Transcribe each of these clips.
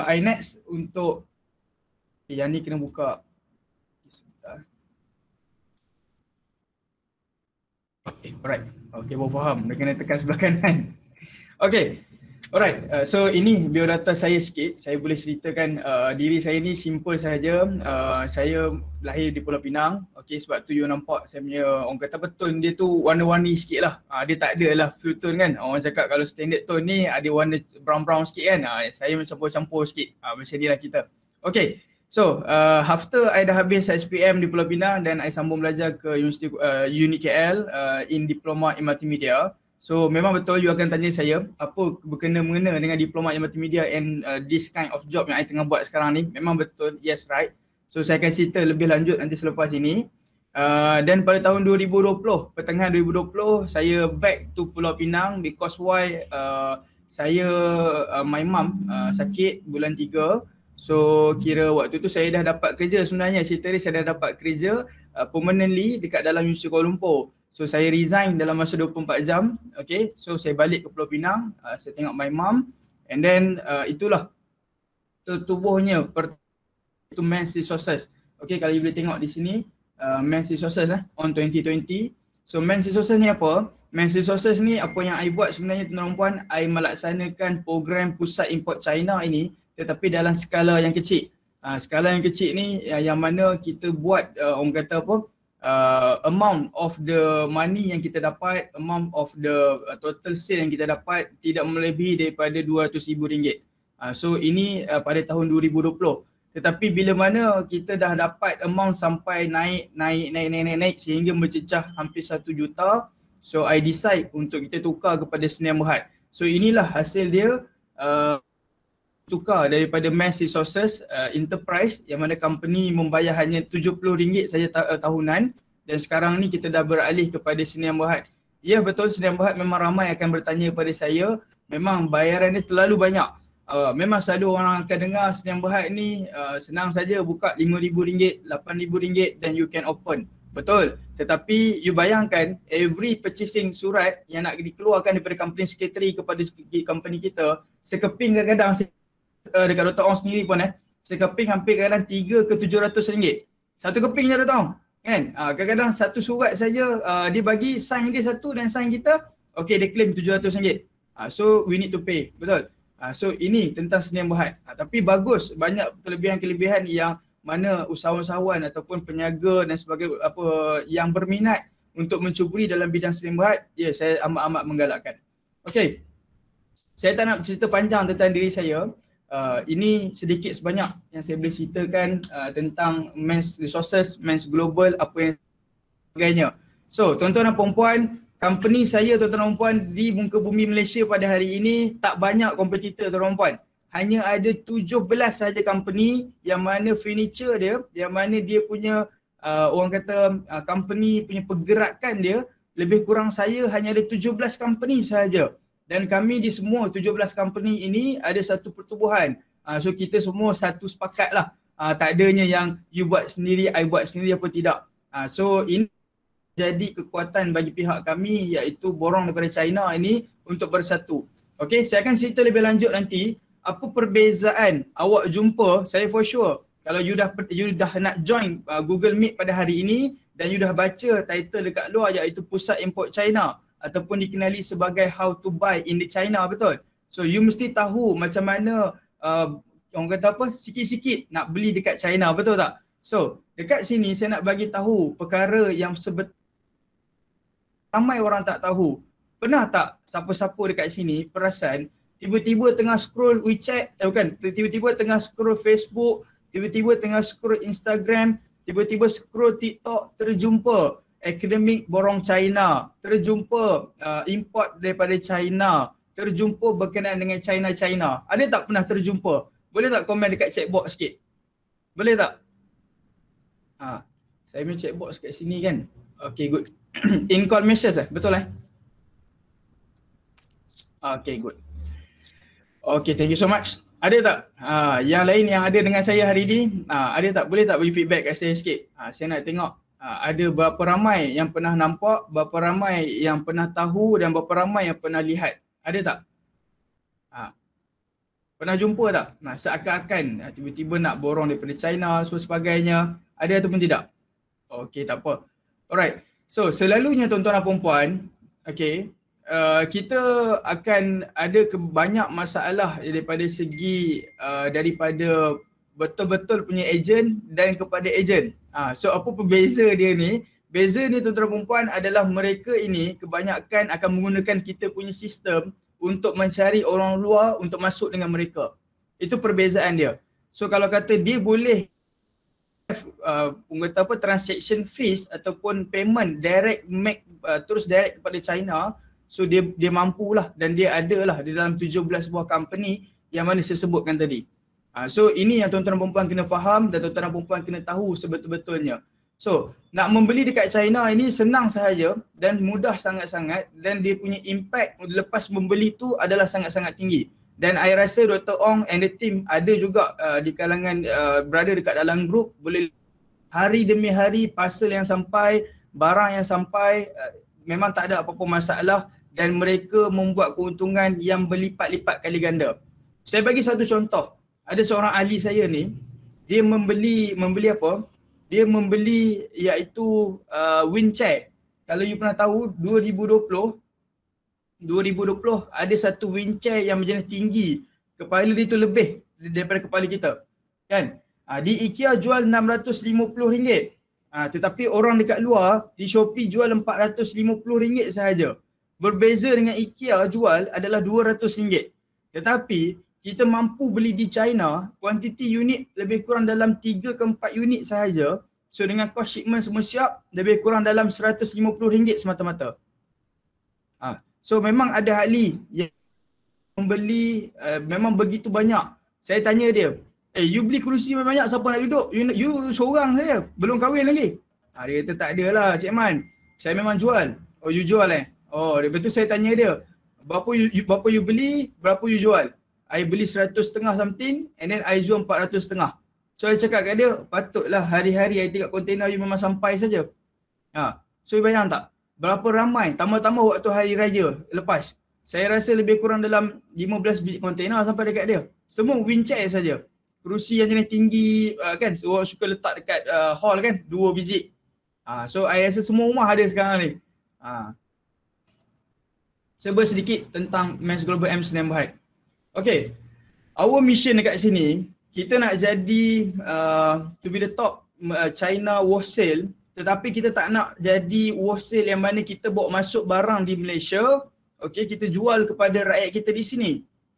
iNext untuk yang ni kena buka sebentar. Okay, alright. Okay, baru faham. Dia kena tekan sebelah kanan. Okay, alright. So ini biodata saya sikit. Saya boleh ceritakan diri saya ni simple sahaja. Saya lahir di Pulau Pinang. Okay, sebab tu you nampak saya punya orang kata betul dia tu warna-warni sikit lah. Dia tak ada lah fluid tone kan. Orang cakap kalau standard tone ni ada warna brown-brown sikit kan. Saya mencampur-campur sikit. Macam ni lah kita. Okay. So, after I dah habis SPM di Pulau Pinang dan I sambung belajar ke Universiti Uni KL in Diploma in Multimedia. So, memang betul you akan tanya saya apa berkena-mengena dengan Diploma in Multimedia and this kind of job yang I tengah buat sekarang ni. Memang betul, yes right. So, saya akan cerita lebih lanjut nanti selepas ini. Dan pada tahun 2020, pertengahan 2020, saya back to Pulau Pinang because why my mum sakit bulan 3. So kira waktu tu saya dah dapat kerja sebenarnya, cerita ni saya dah dapat kerja permanently dekat dalam Universiti Kuala Lumpur. So saya resign dalam masa 24 jam. Okay, so saya balik ke Pulau Pinang, saya tengok my mum and then itulah tertubuhnya itu Men's Resources. Okay, kalau you boleh tengok di sini Men's Resources on 2020. So Men's Resources ni apa? Men's Resources ni apa yang I buat sebenarnya tuan-tuan puan, I melaksanakan program pusat import China ini tetapi dalam skala yang kecil. Skala yang kecil ni yang mana kita buat orang kata apa, amount of the money yang kita dapat, amount of the total sale yang kita dapat tidak melebihi daripada RM200,000. So ini pada tahun 2020. Tetapi bila mana kita dah dapat amount sampai naik sehingga mencecah hampir 1 juta, so I decide untuk kita tukar kepada Sdn Bhd. So inilah hasil dia, tukar daripada Men's Resources Enterprise yang mana company membayar hanya RM70 saja tahunan dan sekarang ni kita dah beralih kepada Sdn Bhd. Ya betul, Sdn Bhd memang ramai akan bertanya kepada saya, memang bayaran ni terlalu banyak. Memang selalu orang akan dengar Sdn Bhd ni senang saja buka RM5,000, RM8,000 dan you can open. Betul, tetapi you bayangkan every purchasing surat yang nak dikeluarkan daripada company secretary kepada company kita, sekeping kadang-kadang dekat Dr. Ong sendiri pun sekeping hampir kadang 3 ke RM700. Satu keping je Dr. Ong kan. Kadang-kadang satu surat saja dia bagi sign dia satu dan sign kita, okay dia claim RM700. So we need to pay, betul. So ini tentang Sdn Bhd. Tapi bagus, banyak kelebihan-kelebihan yang mana usahawan-usahawan ataupun peniaga dan sebagainya apa yang berminat untuk mencuburi dalam bidang Sdn Bhd, ya saya amat-amat menggalakkan. Okay, saya tak nak cerita panjang tentang diri saya. Ini sedikit sebanyak yang saya boleh ceritakan tentang Men's Resources, Men's Global, apa yang sebagainya. So tuan-tuan dan puan-puan, company saya tuan-tuan dan puan di muka bumi Malaysia pada hari ini tak banyak kompetitor tuan-tuan dan puan. Hanya ada 17 sahaja company yang mana furniture dia, yang mana dia punya orang kata company punya pergerakan dia lebih kurang saya hanya ada 17 company sahaja. Dan kami di semua 17 company ini ada satu pertubuhan. So kita semua satu sepakat lah. Tak adanya yang you buat sendiri, I buat sendiri apa tidak. So ini jadi kekuatan bagi pihak kami iaitu borong daripada China ini untuk bersatu. Okay, saya akan cerita lebih lanjut nanti apa perbezaan awak jumpa. Saya for sure kalau you dah nak join Google Meet pada hari ini dan you dah baca title dekat luar iaitu Pusat Import China ataupun dikenali sebagai How to Buy in the China, betul? So you mesti tahu macam mana orang kata apa, sikit-sikit nak beli dekat China, betul tak? So dekat sini saya nak bagi tahu perkara yang ramai orang tak tahu. Pernah tak siapa-siapa dekat sini perasan tiba-tiba tengah scroll WeChat, tiba-tiba tengah scroll Facebook, tiba-tiba tengah scroll Instagram, tiba-tiba scroll TikTok, terjumpa akademik borong China, terjumpa import daripada China, terjumpa berkenaan dengan China. Ada tak pernah terjumpa? Boleh tak komen dekat chat box sikit? Boleh tak? Saya punya chat box kat sini kan. Okay, good. In call messages betul Okay, good. Okay, thank you so much. Ada tak yang lain yang ada dengan saya hari ni? Ada tak? Boleh tak bagi feedback kat saya sikit? Saya nak tengok ada berapa ramai yang pernah nampak, berapa ramai yang pernah tahu dan berapa ramai yang pernah lihat. Ada tak? Pernah jumpa tak? Nah, seakan-akan tiba-tiba nak borong daripada China dan sebagainya. Ada ataupun tidak? Okey, tak apa. Alright. So, selalunya tuan-tuan dan puan-puan, okey, kita akan ada banyak masalah daripada segi daripada betul-betul punya ejen dan kepada ejen. So, apa perbeza dia ni? Beza ni tuan-tuan dan puan-puan adalah mereka ini kebanyakan akan menggunakan kita punya sistem untuk mencari orang luar untuk masuk dengan mereka. Itu perbezaan dia. So kalau kata dia boleh kata apa, transaction fees ataupun payment direct make terus direct kepada China, so dia mampulah dan dia adalah di dalam 17 buah company yang mana saya sebutkan tadi. So ini yang tuan-tuan dan puan-puan kena faham dan tuan-tuan dan puan-puan kena tahu sebetul-betulnya. So, nak membeli dekat China ini senang sahaja dan mudah sangat-sangat dan dia punya impact lepas membeli tu adalah sangat-sangat tinggi. Dan I rasa Dr. Ong and the team ada juga di kalangan berada dekat dalam group, boleh hari demi hari parcel yang sampai, barang yang sampai, memang tak ada apa-apa masalah dan mereka membuat keuntungan yang berlipat-lipat kali ganda. Saya bagi satu contoh. Ada seorang ahli saya ni, dia membeli apa? Dia membeli iaitu wind chair. Kalau you pernah tahu 2020 ada satu wind chair yang berjenis tinggi. Kepala dia tu lebih daripada kepala kita. Kan? Di IKEA jual RM650. Tetapi orang dekat luar di Shopee jual RM450 sahaja. Berbeza dengan IKEA jual adalah RM200. Tetapi kita mampu beli di China, kuantiti unit lebih kurang dalam 3 ke 4 unit sahaja. So dengan kos shipment semua siap, lebih kurang dalam RM150 semata-mata. So memang ada ahli yang membeli memang begitu banyak. Saya tanya dia, you beli kerusi banyak, siapa nak duduk? You seorang saja, belum kahwin lagi. Dia kata tak adalah Cik Man, saya memang jual. Oh you jual Oh lepas tu saya tanya dia, berapa you beli, berapa you jual? I beli 100 setengah something and then I jual 400 setengah. So I cakap kat dia, patutlah hari-hari I tengok kontainer you memang sampai saja. So you bayang tak? Berapa ramai, tambah-tambah waktu hari raya lepas. Saya rasa lebih kurang dalam 15 biji kontainer sampai dekat dia. Semua wind chair saja. Kerusi yang jenis tinggi kan, orang suka letak dekat hall kan, 2 biji. So I rasa semua rumah ada sekarang ni. Serba sedikit tentang Men's Global M Senin Berhad. Okay, our mission dekat sini, kita nak jadi to be the top China wholesale, tetapi kita tak nak jadi wholesale yang mana kita bawa masuk barang di Malaysia, okay, kita jual kepada rakyat kita di sini.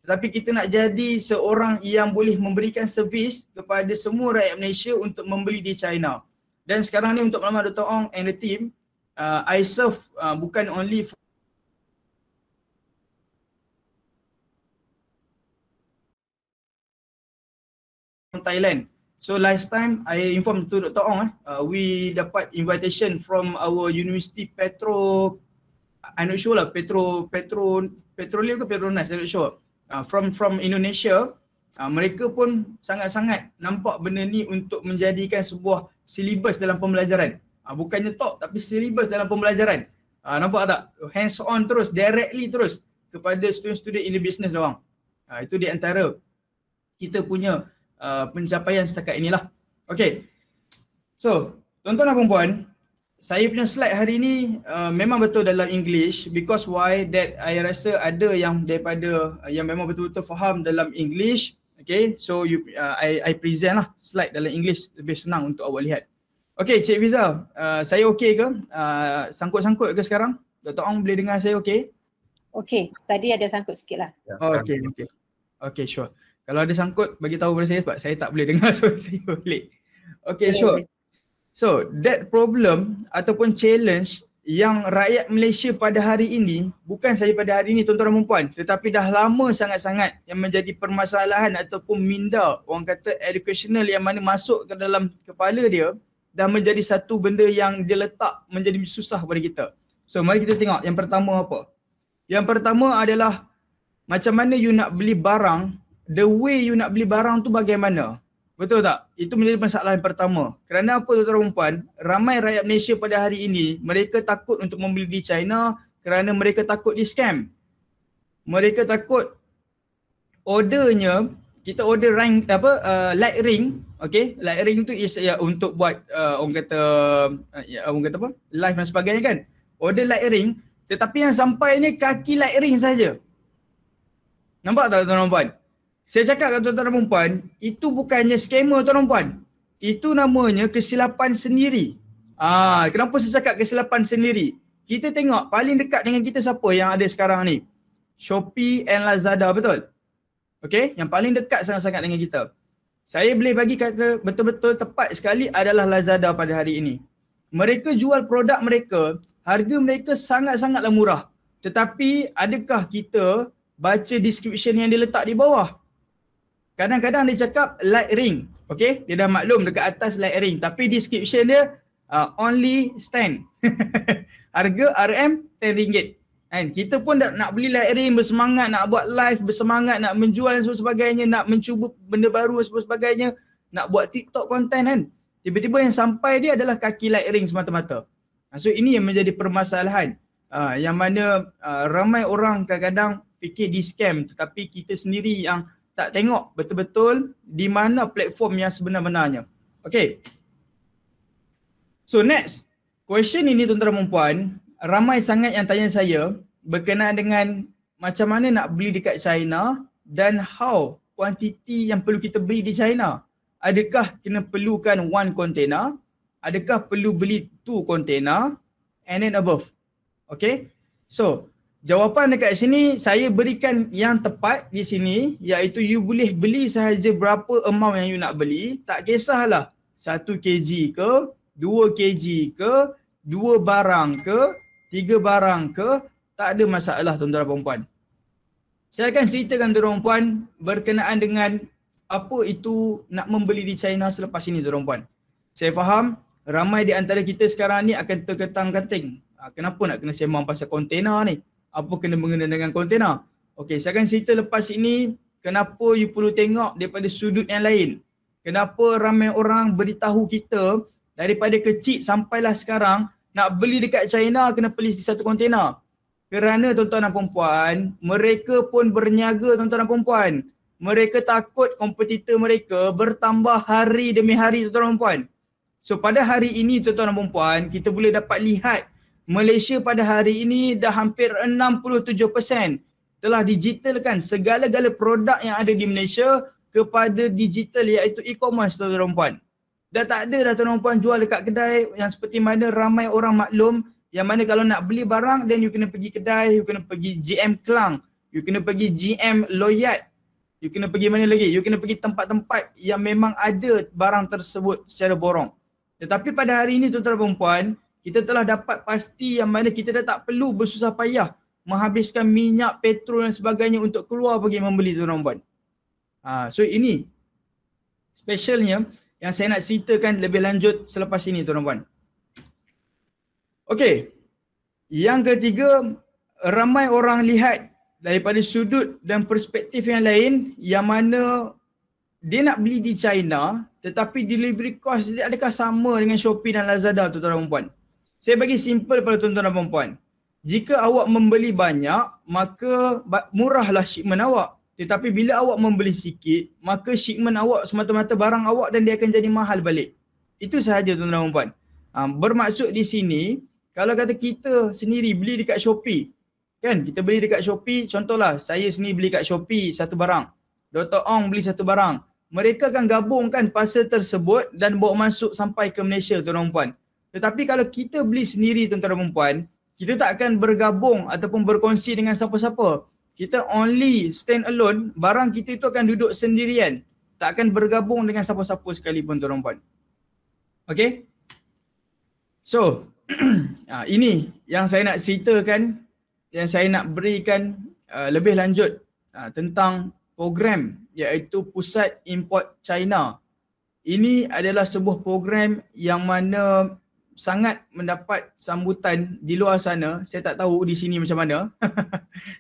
Tetapi kita nak jadi seorang yang boleh memberikan servis kepada semua rakyat Malaysia untuk membeli di China. Dan sekarang ni untuk maklumat Dr. Ong and the team, I serve bukan only Thailand. So last time I inform to Dr. Ong, we dapat invitation from our university I'm not sure lah, Petroleum ke Petronas, I'm not sure. From Indonesia, mereka pun sangat-sangat nampak benda ni untuk menjadikan sebuah silibus dalam pembelajaran. Bukannya top tapi silibus dalam pembelajaran. Nampak tak? Hands on terus, directly terus kepada student-student in the business doang. Itu di antara kita punya pencapaian setakat inilah. Okay. So, tuan-tuan dan puan-puan, saya punya slide hari ni memang betul dalam English because why that I rasa ada yang daripada yang memang betul-betul faham dalam English. Okay, so I present lah slide dalam English, lebih senang untuk awak lihat. Okay, Cik Fiza, saya okay ke? Sangkut-sangkut ke sekarang? Dr. Ong boleh dengar saya okay? Okay, tadi ada sangkut sikit lah. Okay. Okay, sure. Kalau ada sangkut, bagi tahu kepada saya sebab saya tak boleh dengar so saya boleh. Okay, sure. So, that problem ataupun challenge yang rakyat Malaysia pada hari ini, bukan saja pada hari ini tuan-tuan dan puan, tetapi dah lama sangat-sangat yang menjadi permasalahan ataupun minda, orang kata educational yang mana masuk ke dalam kepala dia dan menjadi satu benda yang dia letak menjadi susah kepada kita. So, mari kita tengok yang pertama apa. Yang pertama adalah macam mana you nak beli barang, the way you nak beli barang tu bagaimana? Betul tak? Itu menjadi masalah yang pertama. Kerana apa tuan-tuan dan puan? Ramai rakyat Malaysia pada hari ini, mereka takut untuk membeli di China kerana mereka takut di scam. Mereka takut ordernya kita order rank light ring, okay? Light ring tu is untuk buat orang kata apa? Live dan sebagainya kan. Order light ring, tetapi yang sampai ni kaki light ring saja. Nampak tak tuan-tuan dan puan? Saya cakap kat tuan-tuan dan puan, itu bukannya scammer tuan-tuan dan puan. Itu namanya kesilapan sendiri. Kenapa saya cakap kesilapan sendiri? Kita tengok paling dekat dengan kita siapa yang ada sekarang ni? Shopee and Lazada, betul? Okay, yang paling dekat sangat-sangat dengan kita. Saya boleh bagi kata betul-betul tepat sekali adalah Lazada pada hari ini. Mereka jual produk mereka, harga mereka sangat-sangatlah murah. Tetapi adakah kita baca description yang dia letak di bawah? Kadang-kadang dia cakap light ring. Okay, dia dah maklum dekat atas light ring. Tapi description dia only stand. Harga RM RM10. Kan? Kita pun nak beli light ring, bersemangat nak buat live, bersemangat nak menjual dan sebagainya, nak mencuba benda baru dan sebagainya, nak buat TikTok content kan. Tiba-tiba yang sampai dia adalah kaki light ring semata-mata. So ini yang menjadi permasalahan. Yang mana ramai orang kadang-kadang fikir di scam, tetapi kita sendiri yang tak tengok betul-betul di mana platform yang sebenar-benarnya. Okay. So next, question ini tuan-tuan dan puan, ramai sangat yang tanya saya berkenaan dengan macam mana nak beli dekat China dan how kuantiti yang perlu kita beli di China. Adakah kena perlukan 1 container? Adakah perlu beli 2 container? And then above. Okay. So, jawapan dekat sini saya berikan yang tepat di sini, iaitu you boleh beli sahaja berapa amount yang you nak beli. Tak kisahlah 1 kg ke, 2 kg ke, 2 barang ke, 3 barang ke, tak ada masalah tuan-tuan dan puan. Saya akan ceritakan tuan-tuan dan puan berkenaan dengan apa itu nak membeli di China selepas ini tuan-tuan dan puan. Saya faham ramai di antara kita sekarang ni akan terketang-kating. Kenapa nak kena sembang pasal kontainer ni? Apa kena mengena dengan kontainer? Okey, saya akan cerita lepas ini kenapa you perlu tengok daripada sudut yang lain. Kenapa ramai orang beritahu kita daripada kecil sampailah sekarang nak beli dekat China kena beli di 1 kontainer. Kerana tuan-tuan dan puan-puan, mereka pun berniaga tuan-tuan dan puan-puan. Mereka takut kompetitor mereka bertambah hari demi hari tuan-tuan dan puan. So pada hari ini tuan-tuan dan puan-puan, kita boleh dapat lihat Malaysia pada hari ini dah hampir 67% telah digitalkan segala-gala produk yang ada di Malaysia kepada digital, iaitu e-commerce tuan-tuan dan puan. Dah tak ada dah tuan-tuan dan puan jual dekat kedai yang seperti mana ramai orang maklum, yang mana kalau nak beli barang then you kena pergi kedai, you kena pergi GM Klang, you kena pergi GM Loyat, you kena pergi mana lagi? You kena pergi tempat-tempat yang memang ada barang tersebut secara borong. Tetapi pada hari ini tuan-tuan dan puan, kita telah dapat pasti yang mana kita dah tak perlu bersusah payah menghabiskan minyak, petrol dan sebagainya untuk keluar pergi membeli tuan-tuan dan puan. So ini specialnya yang saya nak ceritakan lebih lanjut selepas ini tuan-tuan dan puan. Okey. Yang ketiga, ramai orang lihat daripada sudut dan perspektif yang lain yang mana dia nak beli di China tetapi delivery cost dia adakah sama dengan Shopee dan Lazada tuan-tuan dan puan. Saya bagi simple pada tuan-tuan dan puan. Jika awak membeli banyak, maka murahlah shipment awak. Tetapi bila awak membeli sikit, maka shipment awak semata-mata barang awak dan dia akan jadi mahal balik. Itu sahaja tuan-tuan dan puan. Bermaksud di sini, kalau kata kita sendiri beli dekat Shopee, kan kita beli dekat Shopee, contohlah saya sendiri beli dekat Shopee satu barang, Dr. Ong beli satu barang, mereka akan gabungkan parcel tersebut dan bawa masuk sampai ke Malaysia tuan-tuan dan puan. Tetapi kalau kita beli sendiri tuan-tuan dan puan, kita tak akan bergabung ataupun berkongsi dengan siapa-siapa. Kita only stand alone, barang kita itu akan duduk sendirian, tak akan bergabung dengan siapa-siapa sekalipun tuan-tuan dan puan. Okay? So, ini yang saya nak ceritakan, yang saya nak berikan lebih lanjut tentang program iaitu Pusat Import China. Ini adalah sebuah program yang mana sangat mendapat sambutan di luar sana. Saya tak tahu di sini macam mana.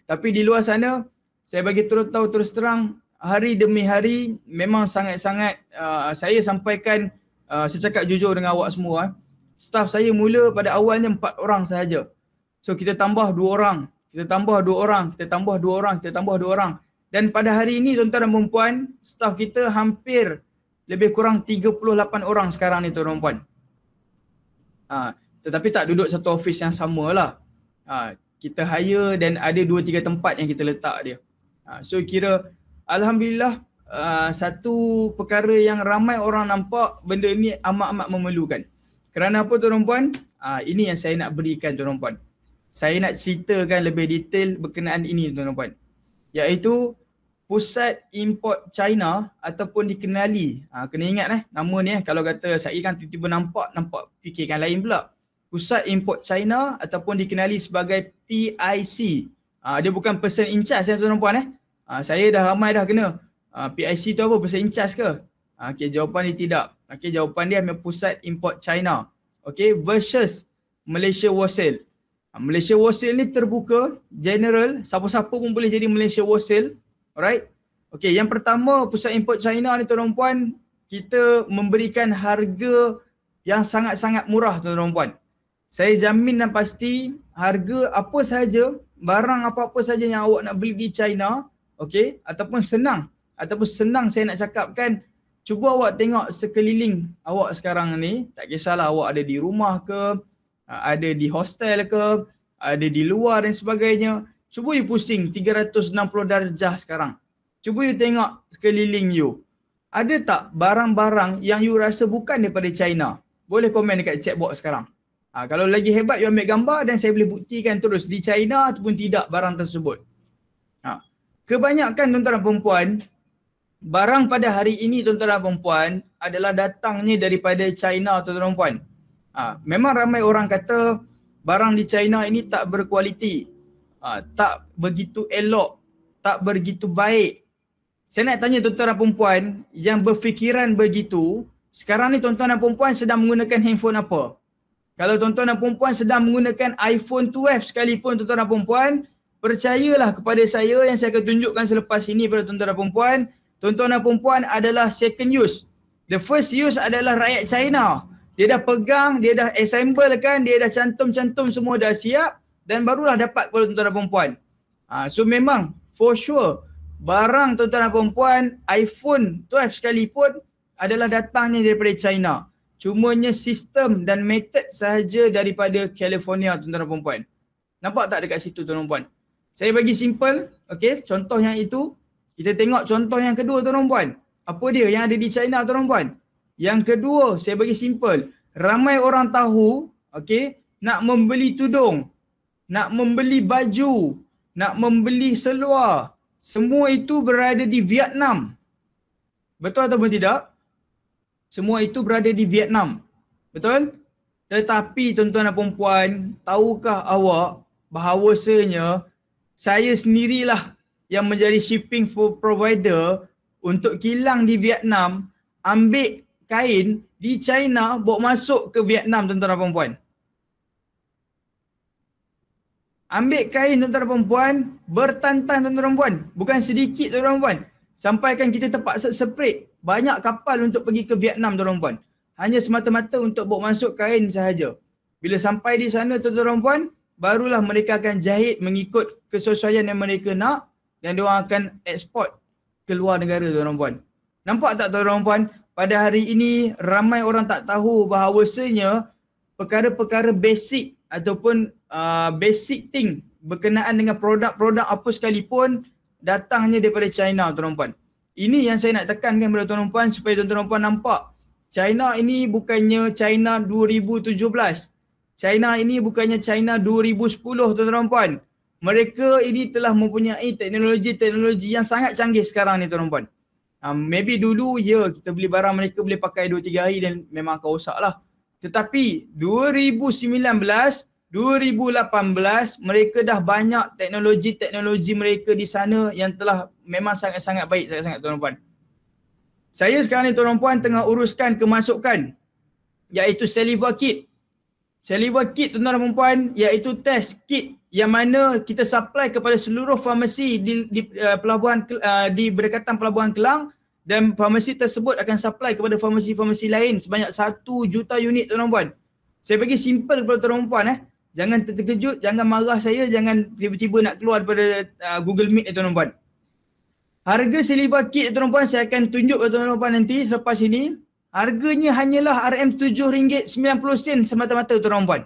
Tapi di luar sana, saya bagi tahu terus terang, hari demi hari memang sangat-sangat saya sampaikan, saya cakap jujur dengan awak semua. Staff saya mula pada awalnya 4 orang sahaja. So kita tambah 2 orang, kita tambah 2 orang, kita tambah 2 orang, kita tambah 2 orang. Dan pada hari ini tuan-tuan dan puan, staff kita hampir lebih kurang 38 orang sekarang ni tuan-tuan dan puan. Tetapi tak duduk satu office yang sama lah. Kita hire dan ada 2-3 tempat yang kita letak dia. So kira alhamdulillah satu perkara yang ramai orang nampak benda ni amat-amat memerlukan. Kerana apa tuan-tuan dan puan? Ini yang saya nak berikan tuan-tuan dan puan. Saya nak ceritakan lebih detail berkenaan ini tuan-tuan dan puan. Iaitu Pusat Import China ataupun dikenali. Kena ingat nama ni kalau kata saya kan tiba-tiba nampak fikirkan lain pula. Pusat Import China ataupun dikenali sebagai PIC. Dia bukan person in charge tuan-tuan dan puan Saya dah ramai dah kena. PIC tu apa? Person in charge ke? Okey, jawapan dia tidak. Okey, jawapan dia Pusat Import China. Okey, versus Malaysia Wholesale. Malaysia Wholesale ni terbuka, general, siapa-siapa pun boleh jadi Malaysia Wholesale. Alright. Okey, yang pertama Pusat Import China ni tuan-tuan dan puan, kita memberikan harga yang sangat-sangat murah tuan-tuan dan puan. Saya jamin dan pasti harga apa sahaja, barang apa-apa saja yang awak nak beli di China, okey, ataupun senang saya nak cakapkan, cuba awak tengok sekeliling awak sekarang ni, tak kisahlah awak ada di rumah ke, ada di hostel ke, ada di luar dan sebagainya. Cuba you pusing 360 darjah sekarang. Cuba you tengok sekeliling you. Ada tak barang-barang yang you rasa bukan daripada China? Boleh komen dekat chat box sekarang. Kalau lagi hebat you ambil gambar dan saya boleh buktikan terus di China ataupun tidak barang tersebut. Kebanyakan tuan-tuan dan perempuan, barang pada hari ini tuan-tuan dan perempuan adalah datangnya daripada China tuan-tuan dan perempuan. Memang ramai orang kata barang di China ini tak berkualiti. Tak begitu elok, tak begitu baik. Saya nak tanya tuan-tuan dan perempuan yang berfikiran begitu, sekarang ni tuan-tuan dan perempuan sedang menggunakan handphone apa? Kalau tuan-tuan dan perempuan sedang menggunakan iPhone 12 sekalipun tuan-tuan dan perempuan, percayalah kepada saya yang saya akan tunjukkan selepas ini pada tuan-tuan dan perempuan, tuan-tuan dan perempuan adalah second use. The first use adalah rakyat China. Dia dah pegang, dia dah assemble kan, dia dah cantum-cantum semua dah siap. Dan barulah dapat kepada tuan-tuan dan perempuan. So memang for sure barang tuan-tuan dan perempuan iPhone 12 sekalipun adalah datangnya daripada China. Cumanya sistem dan method sahaja daripada California tuan-tuan dan perempuan. Nampak tak dekat situ tuan-tuan dan perempuan? Saya bagi simple, okey, contoh yang itu. Kita tengok contoh yang kedua tuan-tuan dan perempuan. Apa dia yang ada di China tuan-tuan dan perempuan? Yang kedua saya bagi simple. Ramai orang tahu, okey, nak membeli tudung, nak membeli baju, nak membeli seluar, semua itu berada di Vietnam. Betul ataupun tidak? Semua itu berada di Vietnam. Betul? Tetapi tuan-tuan dan perempuan, tahukah awak bahawasanya saya sendirilah yang menjadi shipping provider untuk kilang di Vietnam, ambil kain di China, bawa masuk ke Vietnam tuan-tuan dan perempuan. Ambil kain tuan-tuan dan perempuan, bertantan tuan-tuan dan perempuan. Bukan sedikit tuan-tuan dan perempuan. Sampaikan kita terpaksa separate banyak kapal untuk pergi ke Vietnam tuan-tuan dan perempuan. Hanya semata-mata untuk bawa masuk kain sahaja. Bila sampai di sana tuan-tuan dan perempuan, barulah mereka akan jahit mengikut kesesuaian yang mereka nak dan diorang akan eksport ke luar negara tuan-tuan dan perempuan. Nampak tak tuan-tuan dan perempuan? Pada hari ini ramai orang tak tahu bahawasanya perkara-perkara basic ataupun basic thing berkenaan dengan produk-produk apa sekalipun datangnya daripada China tuan-tuan dan puan. Ini yang saya nak tekankan kepada tuan-tuan dan puan supaya tuan-tuan dan puan nampak. China ini bukannya China 2017. China ini bukannya China 2010 tuan-tuan dan puan. Mereka ini telah mempunyai teknologi-teknologi yang sangat canggih sekarang ni tuan-tuan dan puan. Maybe dulu kita beli barang mereka boleh pakai 2-3 hari dan memang akan rosak lah. Tetapi 2019, 2018 mereka dah banyak teknologi-teknologi mereka di sana yang telah memang sangat-sangat baik, sangat-sangat tuan-tuan puan. Saya sekarang ni tuan-tuan puan tengah uruskan kemasukan iaitu saliva kit. Saliva kit tuan-tuan dan puan iaitu test kit yang mana kita supply kepada seluruh farmasi di pelabuhan di berdekatan Pelabuhan Kelang dan farmasi tersebut akan supply kepada farmasi-farmasi lain sebanyak 1 juta unit tuan-tuan puan. Saya bagi simple kepada tuan-tuan puan Jangan terkejut, jangan marah saya, jangan tiba-tiba nak keluar daripada Google Meet tuan-tuan puan. Harga silver kit tuan-tuan saya akan tunjuk kepada tuan-tuan nanti selepas ini. Harganya hanyalah RM7.90 semata-mata tuan-tuan.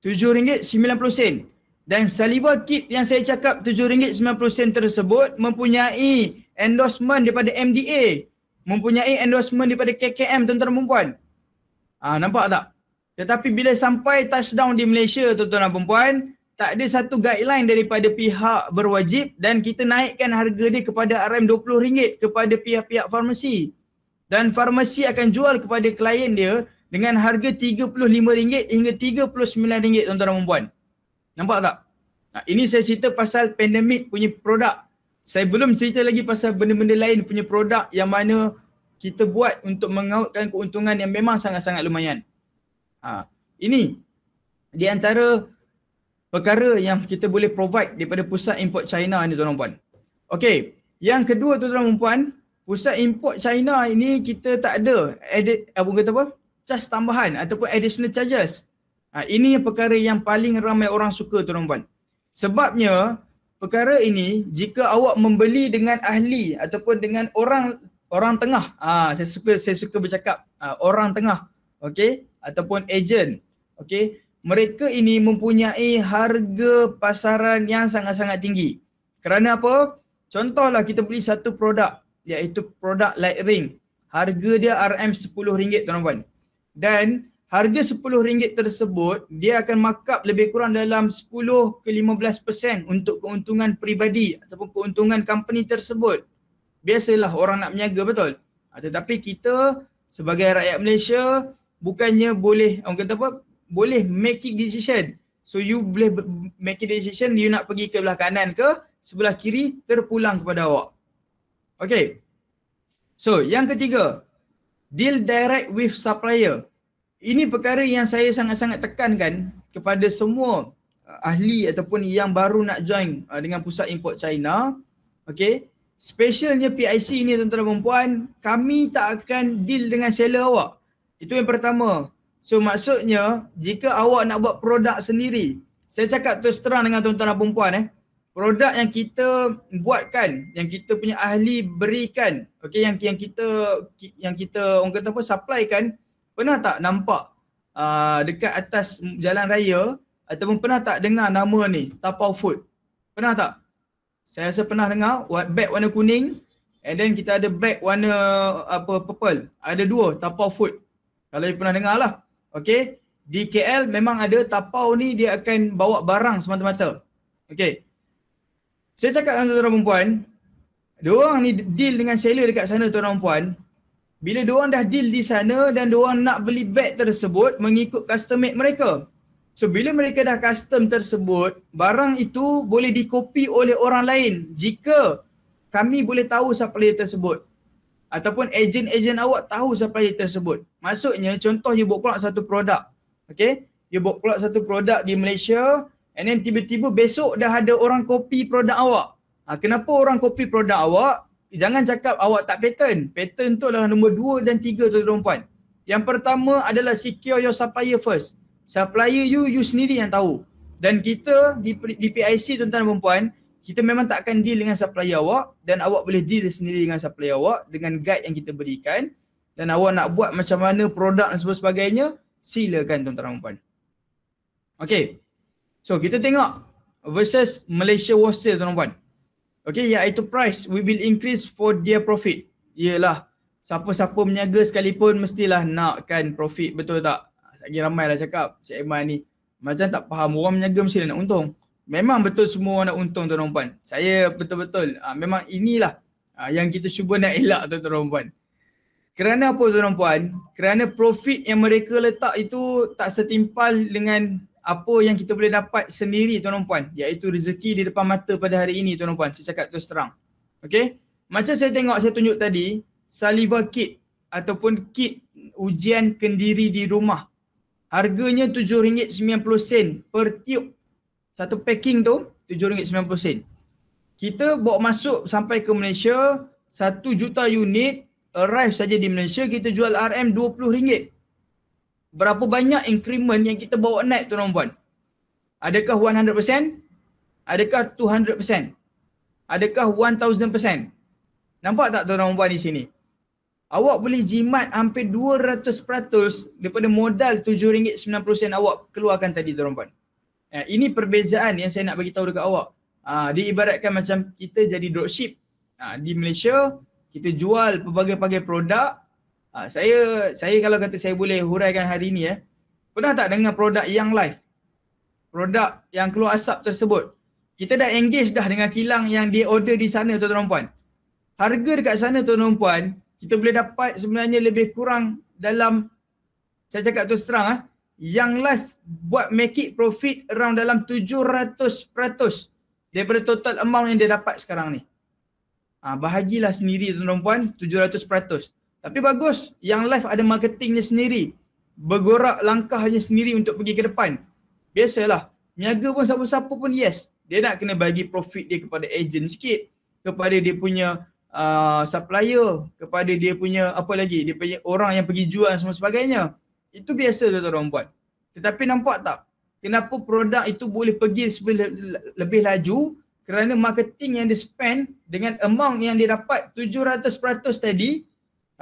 RM7.90. Dan saliva kit yang saya cakap RM7.90 tersebut mempunyai endorsement daripada MDA. Mempunyai endorsement daripada KKM tuan-tuan dan puan. Nampak tak? Tetapi bila sampai touchdown di Malaysia tuan-tuan dan puan, tak ada satu guideline daripada pihak berwajib dan kita naikkan harga dia kepada RM20 kepada pihak-pihak farmasi. Dan farmasi akan jual kepada klien dia dengan harga RM35 hingga RM39 tuan-tuan dan puan. Nampak tak? Ini saya cerita pasal pandemik punya produk. Saya belum cerita lagi pasal benda-benda lain punya produk yang mana kita buat untuk mengautkan keuntungan yang memang sangat-sangat lumayan. Ini di antara perkara yang kita boleh provide daripada pusat import China ni tuan-tuan dan puan. Okey, yang kedua tuan-tuan dan puan, pusat import China ini kita tak ada charge tambahan ataupun additional charges. Ini perkara yang paling ramai orang suka tuan-tuan dan puan. Sebabnya perkara ini jika awak membeli dengan ahli ataupun dengan orang tengah, saya suka bercakap orang tengah, okey, ataupun ejen, okey, mereka ini mempunyai harga pasaran yang sangat-sangat tinggi. Kerana apa? Contohlah kita beli satu produk iaitu produk light ring. Harga dia RM10 tuan-tuan dan puan. Dan harga RM10 tersebut dia akan markup lebih kurang dalam 10 ke 15% untuk keuntungan peribadi ataupun keuntungan company tersebut. Biasalah orang nak berniaga, betul? Tetapi kita sebagai rakyat Malaysia bukannya boleh boleh make decision. So you boleh make decision you nak pergi ke belah kanan ke sebelah kiri, terpulang kepada awak. Okay. So yang ketiga, deal direct with supplier. Ini perkara yang saya sangat-sangat tekankan kepada semua ahli ataupun yang baru nak join dengan pusat import China. Okay. Specialnya PIC ni tuan-tuan dan puan, kami tak akan deal dengan seller awak. Itu yang pertama. So maksudnya jika awak nak buat produk sendiri, saya cakap terus terang dengan tuan-tuan dan puan, produk yang kita buatkan, yang kita punya ahli berikan, okey, yang kita orang kata supply kan, pernah tak nampak dekat atas jalan raya ataupun pernah tak dengar nama ni Tapau Food? Pernah tak? Saya rasa pernah dengar beg warna kuning and then kita ada beg warna purple. Ada dua Tapau Food. Kalau you pernah dengar lah. Okey, di KL memang ada Tapau ni, dia akan bawa barang semata-mata. Okey. Saya cakap dengan tuan-tuan dan puan, diorang ni deal dengan seller dekat sana tuan-tuan dan puan. Bila diorang dah deal di sana dan diorang nak beli beg tersebut mengikut custom made mereka. So bila mereka dah custom tersebut, barang itu boleh dikopi oleh orang lain jika kami boleh tahu supplier tersebut. Ataupun ejen-ejen awak tahu supplier tersebut. Maksudnya contoh you buat keluar satu produk. Okay? You buat keluar satu produk di Malaysia and then tiba-tiba besok dah ada orang copy produk awak. Kenapa orang copy produk awak? Jangan cakap awak tak patent. Patent tu adalah nombor 2 dan 3 tuan-tuan dan puan. Yang pertama adalah secure your supplier first. Supplier you sendiri yang tahu. Dan kita di PIC tuan-tuan dan puan, kita memang tak akan deal dengan supplier awak dan awak boleh deal sendiri dengan supplier awak dengan guide yang kita berikan. Dan awak nak buat macam mana produk dan sebagainya, silakan tuan-tuan dan puan. Okay. So kita tengok versus Malaysia Wholesale tuan-tuan dan puan. Okay, iaitu price we will increase for their profit. Yelah, siapa-siapa berniaga sekalipun mestilah nakkan profit, betul tak? Lagi ramai lah cakap, Cik Iman ni macam tak faham, orang berniaga mesti nak untung. Memang betul semua orang nak untung tuan-tuan dan puan. Saya betul-betul, memang inilah yang kita cuba nak elak tuan-tuan dan puan. Kerana apa tuan-tuan dan puan? Kerana profit yang mereka letak itu tak setimpal dengan apa yang kita boleh dapat sendiri tuan-tuan dan puan. Iaitu rezeki di depan mata pada hari ini tuan-tuan dan puan. Saya cakap terus terang. Okay? Macam saya tunjuk tadi, saliva kit ataupun kit ujian kendiri di rumah. Harganya RM7.90 per tube. Satu packing tu RM7.90. Kita bawa masuk sampai ke Malaysia, 1 juta unit arrive saja di Malaysia, kita jual RM20. Berapa banyak increment yang kita bawa naik tuan-tuan dan puan? Adakah 100%? Adakah 200%? Adakah 1000%? Nampak tak tuan-tuan dan puan di sini? Awak boleh jimat hampir 200% daripada modal RM7.90 awak keluarkan tadi tuan-tuan dan puan. Ini perbezaan yang saya nak bagi tahu dekat awak. Diibaratkan macam kita jadi dropship. Di Malaysia, kita jual pelbagai-pelbagai produk. Saya kalau kata saya boleh huraikan hari ni, pernah tak dengar produk Young Life? Produk yang keluar asap tersebut. Kita dah engage dah dengan kilang yang dia order di sana tuan-tuan dan puan. Harga dekat sana tuan-tuan dan puan, kita boleh dapat sebenarnya lebih kurang dalam, saya cakap terus terang, Young Life buat make it profit around dalam 700% daripada total amount yang dia dapat sekarang ni. Bahagilah sendiri tuan-tuan dan puan, 700%. Tapi bagus, Young Life ada marketingnya sendiri. Bergorak langkahnya sendiri untuk pergi ke depan. Biasalah, niaga pun siapa-siapa pun yes. Dia nak kena bagi profit dia kepada agent sikit, kepada dia punya supplier, kepada dia punya apa lagi, dia punya orang yang pergi jual semua sebagainya. Itu biasa tuan-tuan dan puan. Tetapi nampak tak, kenapa produk itu boleh pergi lebih laju? Kerana marketing yang dia spend dengan amount yang dia dapat 700% tadi,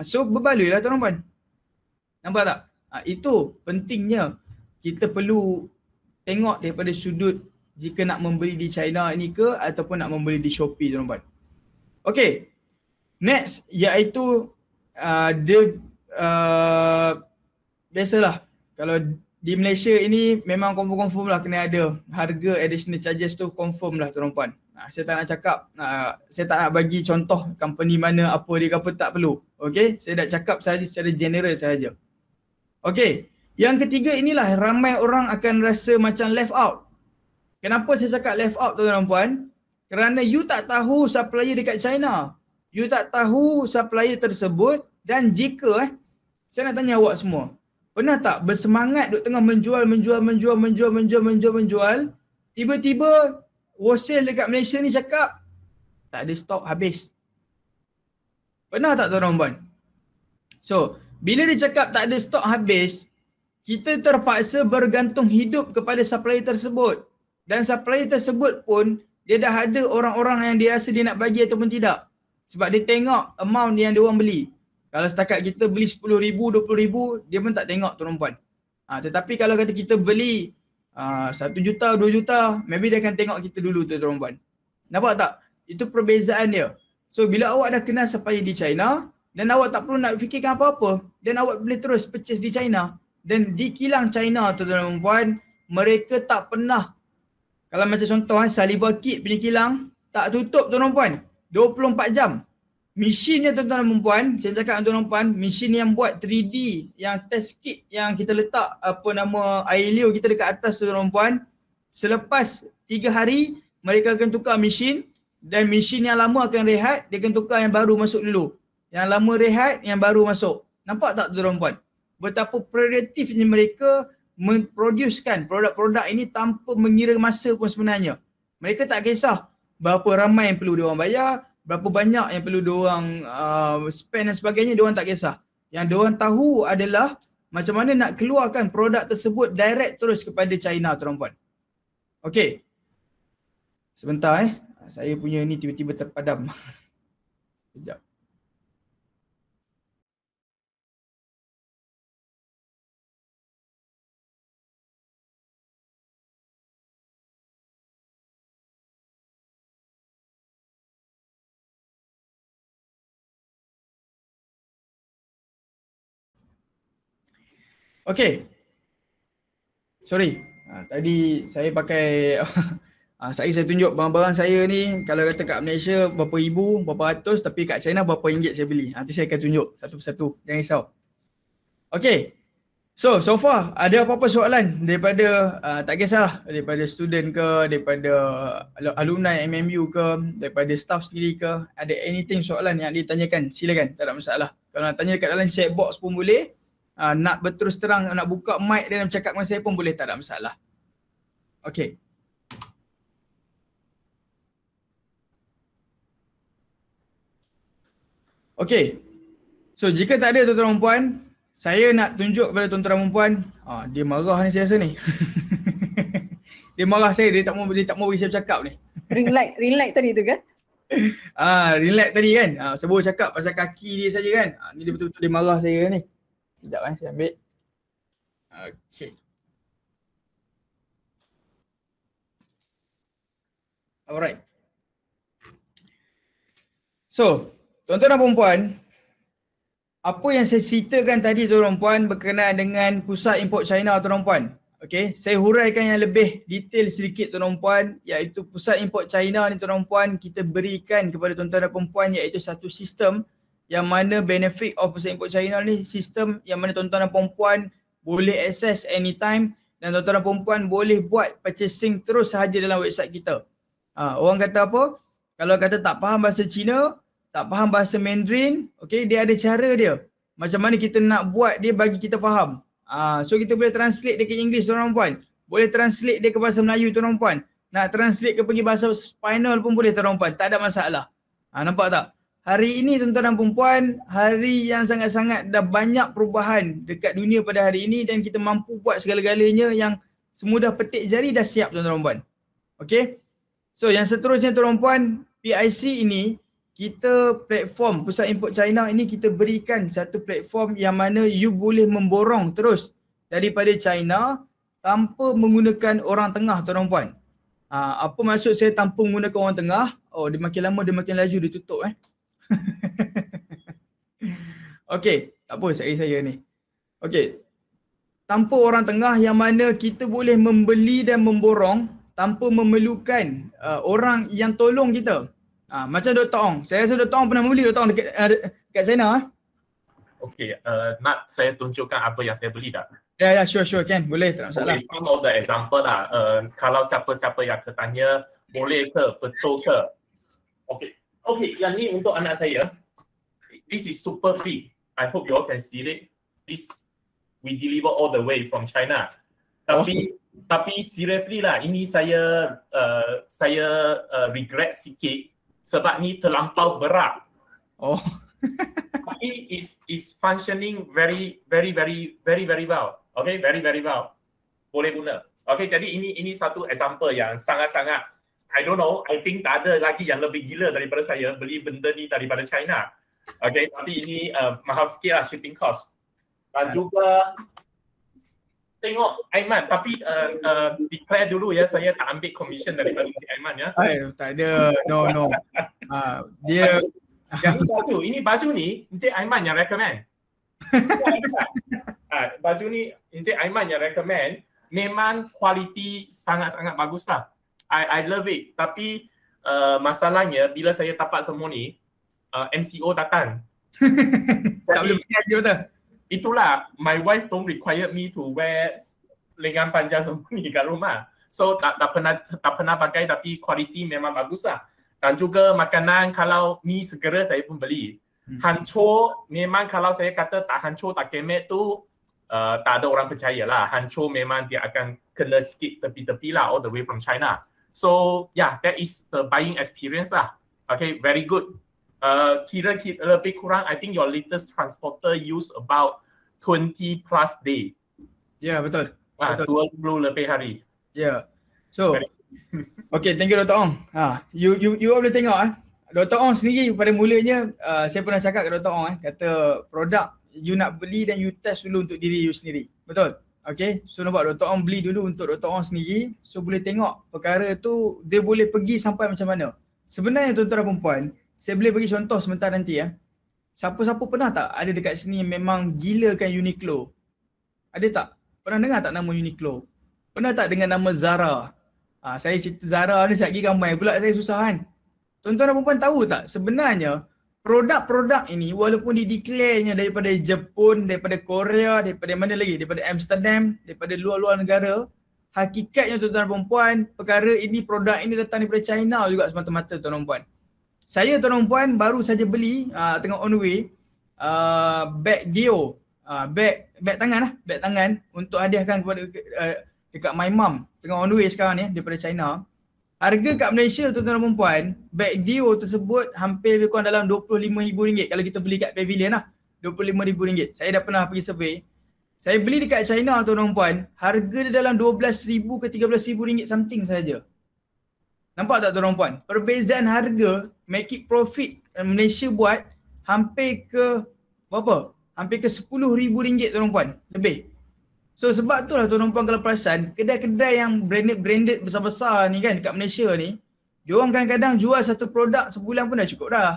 so berbaloi lah tuan-tuan dan puan. Nampak tak? Itu pentingnya kita perlu tengok daripada sudut jika nak membeli di China ini ke ataupun nak membeli di Shopee tuan-tuan. Okay, next iaitu biasalah kalau di Malaysia ini memang confirm lah kena ada harga additional charges tu, confirm lah tuan-tuan puan. Saya tak nak cakap, saya tak nak bagi contoh company mana apa dia apa tak perlu. Okay, saya dah cakap sahaja secara general sahaja. Okay, yang ketiga inilah ramai orang akan rasa macam left out. Kenapa saya cakap left out tuan-tuan puan? Kerana you tak tahu supplier dekat China. You tak tahu supplier tersebut dan jika saya nak tanya awak semua. Pernah tak bersemangat duk tengah menjual, tiba-tiba wholesale dekat Malaysia ni cakap tak ada stok, habis. Pernah tak tuan-tuan puan? So, bila dia cakap tak ada stok habis, kita terpaksa bergantung hidup kepada supplier tersebut. Dan supplier tersebut pun dia dah ada orang-orang yang dia rasa dia nak bagi ataupun tidak. Sebab dia tengok amount yang dia orang beli. Kalau setakat kita beli RM10,000, RM20,000, dia pun tak tengok tuan puan. Tetapi kalau kata kita beli RM1 juta, RM2 juta, maybe dia akan tengok kita dulu tuan puan. Nampak tak? Itu perbezaan dia. So bila awak dah kenal supplier di China dan awak tak perlu nak fikirkan apa-apa, dan awak boleh terus purchase di China. Dan di kilang China tuan puan, mereka tak pernah, kalau macam contoh Saliva Kit punya kilang, tak tutup tuan puan, 24 jam. Mesinnya tuan-tuan dan puan, saya cakap tuan-tuan dan puan, mesin yang buat 3D, yang test kit yang kita letak air liur kita dekat atas tuan-tuan dan puan, selepas 3 hari mereka akan tukar mesin dan mesin yang lama akan rehat, dia akan tukar yang baru masuk dulu. Yang lama rehat, yang baru masuk. Nampak tak tuan-tuan dan puan? Betapa produktifnya mereka memproducekan produk-produk ini tanpa mengira masa pun sebenarnya. Mereka tak kisah berapa ramai yang perlu diorang bayar, berapa banyak yang perlu diorang spend dan sebagainya, diorang tak kisah. Yang diorang tahu adalah macam mana nak keluarkan produk tersebut direct terus kepada China tuan puan. Okey. Sebentar saya punya ni tiba-tiba terpadam. Sekejap. Okay. Sorry. Tadi saya pakai saya tunjuk barang-barang saya ni, kalau kata kat Malaysia berapa ribu, berapa ratus, tapi kat China berapa ringgit saya beli. Nanti saya akan tunjuk satu persatu. Jangan risau. Okay. So far ada apa-apa soalan daripada tak kisah daripada student ke, daripada alumni MMU ke, daripada staff sendiri ke, ada anything soalan yang ditanyakan, silakan, tak ada masalah. Kalau nak tanya kat dalam chat box pun boleh. Nak berterus terang, nak buka mic dan nak cakap dengan saya pun boleh, tak ada masalah. Okay. Okay. So jika tak ada tuan-tuan dan puan, saya nak tunjuk kepada tuan-tuan dan puan, dia marah ni saya rasa ni. Dia marah saya, dia tak mau bagi saya bercakap ni. Ring light tadi tu kan? Relax tadi kan. Saya baru cakap pasal kaki dia saja kan. Ni dia betul-betul dia marah saya ni. Sekejap saya ambil. Okay. Alright. So, tuan-tuan dan puan-puan, apa yang saya ceritakan tadi tuan-tuan dan puan berkenaan dengan pusat import China tuan-tuan dan puan. Okay, saya huraikan yang lebih detail sedikit tuan-tuan dan puan, iaitu pusat import China ni tuan-tuan dan puan kita berikan kepada tuan-tuan dan puan iaitu satu sistem yang mana benefit of pusat import China ni sistem yang mana tuan-tuan dan puan boleh access anytime dan tuan-tuan dan puan boleh buat purchasing terus sahaja dalam website kita. Orang kata apa? Kalau kata tak faham bahasa Cina, tak faham bahasa Mandarin, okay, dia ada cara dia. Macam mana kita nak buat dia bagi kita faham. So kita boleh translate dia ke English tuan-tuan dan puan. Boleh translate dia ke bahasa Melayu tuan-tuan dan puan. Nak translate ke pergi bahasa Spanyol pun boleh tuan-tuan dan puan. Tak ada masalah. Nampak tak? Hari ini tuan-tuan dan puan, hari yang sangat-sangat dah banyak perubahan dekat dunia pada hari ini dan kita mampu buat segala-galanya yang semudah petik jari dah siap tuan-tuan dan puan. Okay? So yang seterusnya tuan-tuan dan puan, PIC ini kita platform pusat import China ini kita berikan satu platform yang mana you boleh memborong terus daripada China tanpa menggunakan orang tengah tuan-tuan dan puan. Apa maksud saya tanpa menggunakan orang tengah? Dia makin lama dia makin laju dia tutup Okey, tak apa saya ni. Okey. Tanpa orang tengah yang mana kita boleh membeli dan memborong tanpa memerlukan orang yang tolong kita. Macam Dr. Ong. Saya rasa Dr. Ong pernah membeli Dr. Ong dekat China. Okey, nak saya tunjukkan apa yang saya beli tak? Ya, sure kan. Boleh, tak masalah. Okay, some of the example lah. Kalau siapa-siapa yang tertanya, boleh ke, betul ke? Okey, yang ni untuk anak saya. This is super big. I hope you all can see it. This we deliver all the way from China. Tapi seriously lah, ini saya regret sikit sebab ni terlampau berat. Tapi is functioning very well. Okay, very well. Boleh guna. Okay, jadi ini satu example yang sangat-sangat, I don't know, I think tak ada lagi yang lebih gila daripada saya beli benda ni daripada China. Okay, tapi ini mahal sikit lah shipping cost. Dan juga tengok Aiman, tapi declare dulu ya, saya tak ambil commission daripada si Aiman ya. Tak ada, no. Dia yang satu, ini baju ni Encik Aiman yang recommend. Baju ni Encik Aiman yang recommend, memang kualiti sangat-sangat bagus lah. I love it. Tapi masalahnya bila saya tapak semua ni, MCO datang. Tak boleh pergi aja betul. Itulah, my wife don't require me to wear lengan panjang semua ni kat rumah. So tak pernah pakai, tapi kualiti memang bagus lah. Dan juga makanan, kalau mi segera saya pun beli. Hancur, memang kalau saya kata tak hancur, tak kemek tu, tak ada orang percaya lah. Hancur memang dia akan kena sikit tepi-tepi lah, all the way from China. So yeah, that is the buying experience lah. Okay, very good. Kira lebih kurang, I think your latest transporter use about 20 plus day. Ya, betul. 20 lebih hari. Ya. So, okay, thank you Dr. Ong. You boleh tengok Dr. Ong sendiri pada mulanya, saya pernah cakap ke Dr. Ong kata produk you nak beli dan you test dulu untuk diri you sendiri. Betul? Okay, so nampak Dr. Ong beli dulu untuk Dr. Ong sendiri. So boleh tengok perkara tu dia boleh pergi sampai macam mana. Sebenarnya tuan-tuan dan puan, saya boleh bagi contoh sebentar nanti Siapa-siapa pernah tak ada dekat sini memang gilakan Uniqlo? Ada tak? Pernah dengar tak nama Uniqlo? Pernah tak dengan nama Zara? Saya cerita Zara ni sekejap lagi ramai pula saya susah kan. Tuan-tuan dan puan tahu tak sebenarnya produk-produk ini walaupun dideclare-nya daripada Jepun, daripada Korea, daripada mana lagi? Daripada Amsterdam, daripada luar-luar negara, hakikatnya tuan-tuan dan puan, perkara ini, produk ini datang daripada China juga semata-mata tuan-tuan dan puan. Saya tuan-tuan dan puan baru saja beli tengah on the way beg Dio, beg tangan untuk hadiahkan kepada dekat my mum, tengah on the way sekarang ni daripada China. Harga kat Malaysia tuan-tuan dan puan, beg Dio tersebut hampir lebih kurang dalam RM25,000 kalau kita beli kat Pavilion lah. RM25,000. Saya dah pernah pergi survey. Saya beli dekat China tuan-tuan dan puan, harga dia dalam RM12,000 ke RM13,000 something saja. Nampak tak tuan puan? Perbezaan harga, make it profit Malaysia buat hampir ke berapa? Hampir ke RM10,000 tuan puan, lebih. So sebab tu lah tuan puan kalau perasan, kedai-kedai yang branded besar-besar ni kan dekat Malaysia ni, diorang kadang-kadang jual satu produk sebulan pun dah cukup dah.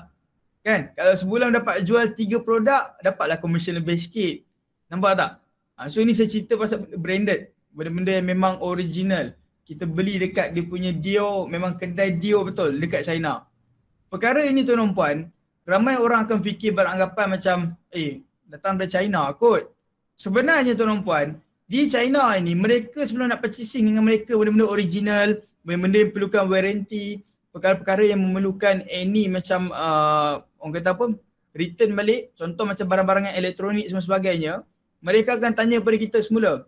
Kan? Kalau sebulan dapat jual 3 produk, dapatlah commission lebih sikit. Nampak tak? So ni saya cerita pasal branded, benda-benda yang memang original. Kita beli dekat dia punya Dior, memang kedai Dior betul dekat China. Perkara ini tuan puan, ramai orang akan fikir beranggapan macam datang dari China kot. Sebenarnya tuan puan, di China ini mereka sebelum nak purchasing dengan mereka benda-benda original, benda-benda yang perlukan warranty, perkara-perkara yang memerlukan any macam orang kata apa, return balik, contoh macam barang-barang yang elektronik dan sebagainya, mereka akan tanya pada kita semula,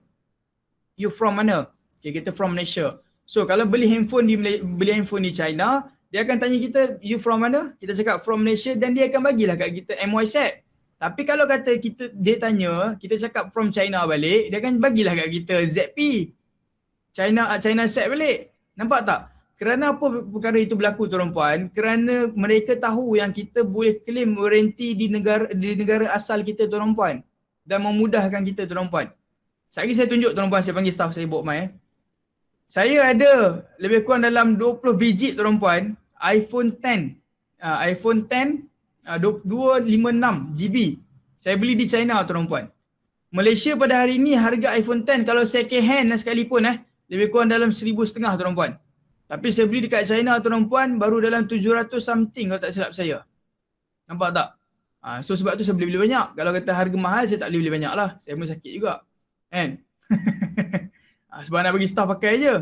you from mana? Okay, kita from Malaysia. So kalau beli handphone di China, dia akan tanya kita, you from mana? Kita cakap from Malaysia dan dia akan bagilah kat kita MY set. Tapi kalau kata dia tanya, kita cakap from China balik, dia akan bagilah kat kita ZP. China set balik. Nampak tak? Kerana apa perkara itu berlaku tuan puan? Kerana mereka tahu yang kita boleh claim warranty di negara asal kita tuan puan. Dan memudahkan kita tuan puan. Sekali saya tunjuk tuan puan, saya panggil staff saya bawa mic. Saya ada lebih kurang dalam 20 biji tuan puan, iPhone 10. iPhone 10 256 GB. Saya beli di China tuan puan. Malaysia pada hari ni harga iPhone 10 kalau second hand lah sekalipun lebih kurang dalam 1,500 tuan puan. Tapi saya beli dekat China tuan puan baru dalam 700 something kalau tak silap saya. Nampak tak? So sebab tu saya beli banyak. Kalau kata harga mahal saya tak boleh beli banyak lah. Saya pun sakit juga. Kan? Sebab nak bagi staff pakai je.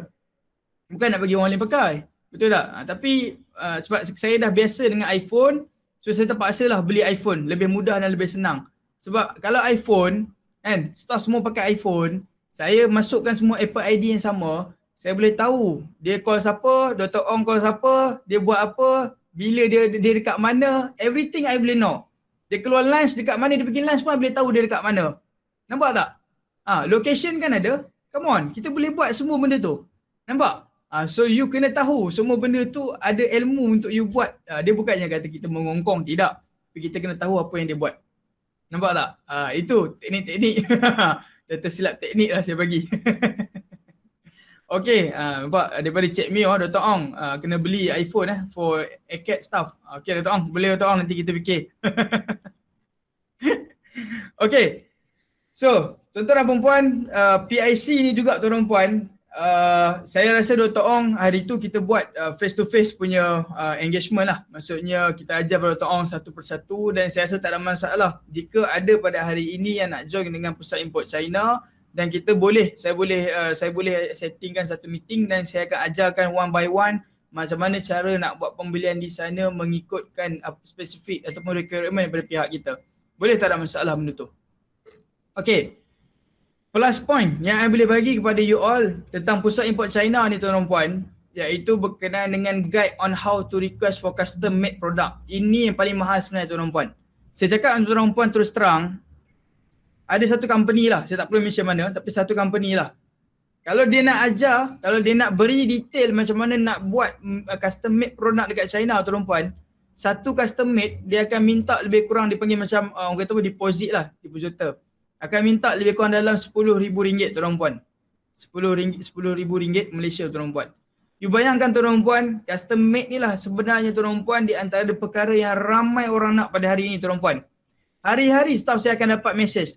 Bukan nak bagi orang lain pakai. Betul tak? Tapi sebab saya dah biasa dengan iPhone, so saya terpaksa lah beli iPhone. Lebih mudah dan lebih senang. Sebab kalau iPhone, kan, staff semua pakai iPhone, saya masukkan semua Apple ID yang sama, saya boleh tahu dia call siapa, Dr. Ong call siapa, dia buat apa, bila dia dekat mana, everything I boleh know. Dia keluar lunch dekat mana, dia pergi lunch pun I boleh tahu dia dekat mana. Nampak tak? Location kan ada. Come on, kita boleh buat semua benda tu. Nampak? So you kena tahu semua benda tu ada ilmu untuk you buat. Dia bukannya kata kita mengongkong, tidak. Tapi kita kena tahu apa yang dia buat. Nampak tak? Itu teknik-teknik. Dah tersilap teknik lah saya bagi. Okay, nampak daripada Cik Mio, Dr. Ong kena beli iPhone for ACAT staff. Okay Dr. Ong, boleh Dr. Ong, nanti kita fikir. Okay. So, tuan-tuan dan perempuan, PIC ni juga tuan-tuan dan puan, saya rasa Dr. Ong hari tu kita buat face to face punya engagement lah. Maksudnya kita ajar pada Dr. Ong satu persatu dan saya rasa tak ada masalah jika ada pada hari ini yang nak join dengan Pusat Import China dan saya boleh settingkan satu meeting dan saya akan ajarkan one by one macam mana cara nak buat pembelian di sana mengikutkan spesifik ataupun requirement daripada pihak kita. Boleh tak ada masalah benda tu. Okay. Plus point yang saya boleh bagi kepada you all tentang Pusat Import China ni tuan-tuan puan, iaitu berkenaan dengan guide on how to request for custom made product. Ini yang paling mahal sebenarnya tuan-tuan puan. Saya cakap dengan tuan-tuan puan terus terang, ada satu company lah, saya tak perlu mention mana, tapi satu company lah. Kalau dia nak ajar, kalau dia nak beri detail macam mana nak buat custom made product dekat China tuan-tuan puan, satu custom made dia akan minta lebih kurang dipanggil macam orang kata apa, deposit lah, depositor. Akan minta lebih kurang dalam RM10,000 tuan-tuan puan. RM10,000 Malaysia tuan-tuan puan. You bayangkan tuan-tuan puan, custom made ni lah sebenarnya tuan-tuan puan di antara perkara yang ramai orang nak pada hari ini tuan-tuan puan. Hari-hari staff saya akan dapat message.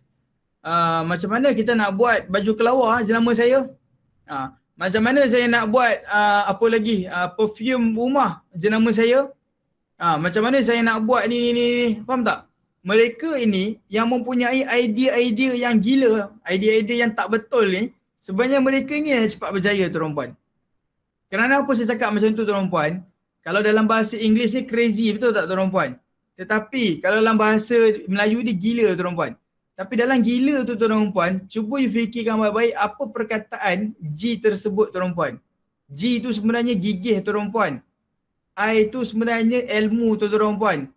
Macam mana kita nak buat baju kelawar jenama saya? Macam mana saya nak buat apa lagi? Perfume rumah jenama saya? Macam mana saya nak buat ni. Faham tak? Mereka ini yang mempunyai idea-idea yang gila, idea-idea yang tak betul ni, sebenarnya mereka ni yang cepat berjaya tuan-tuan puan. Kerana apa saya cakap macam tu tuan-tuan puan? Kalau dalam bahasa Inggeris ni crazy, betul tak tuan-tuan puan? Tetapi kalau dalam bahasa Melayu ni gila tuan-tuan puan. Tapi dalam gila tu tuan-tuan puan, cuba you fikirkan baik-baik apa perkataan G tersebut tuan-tuan puan. G tu sebenarnya gigih tuan-tuan puan. I tu sebenarnya ilmu tuan-tuan puan.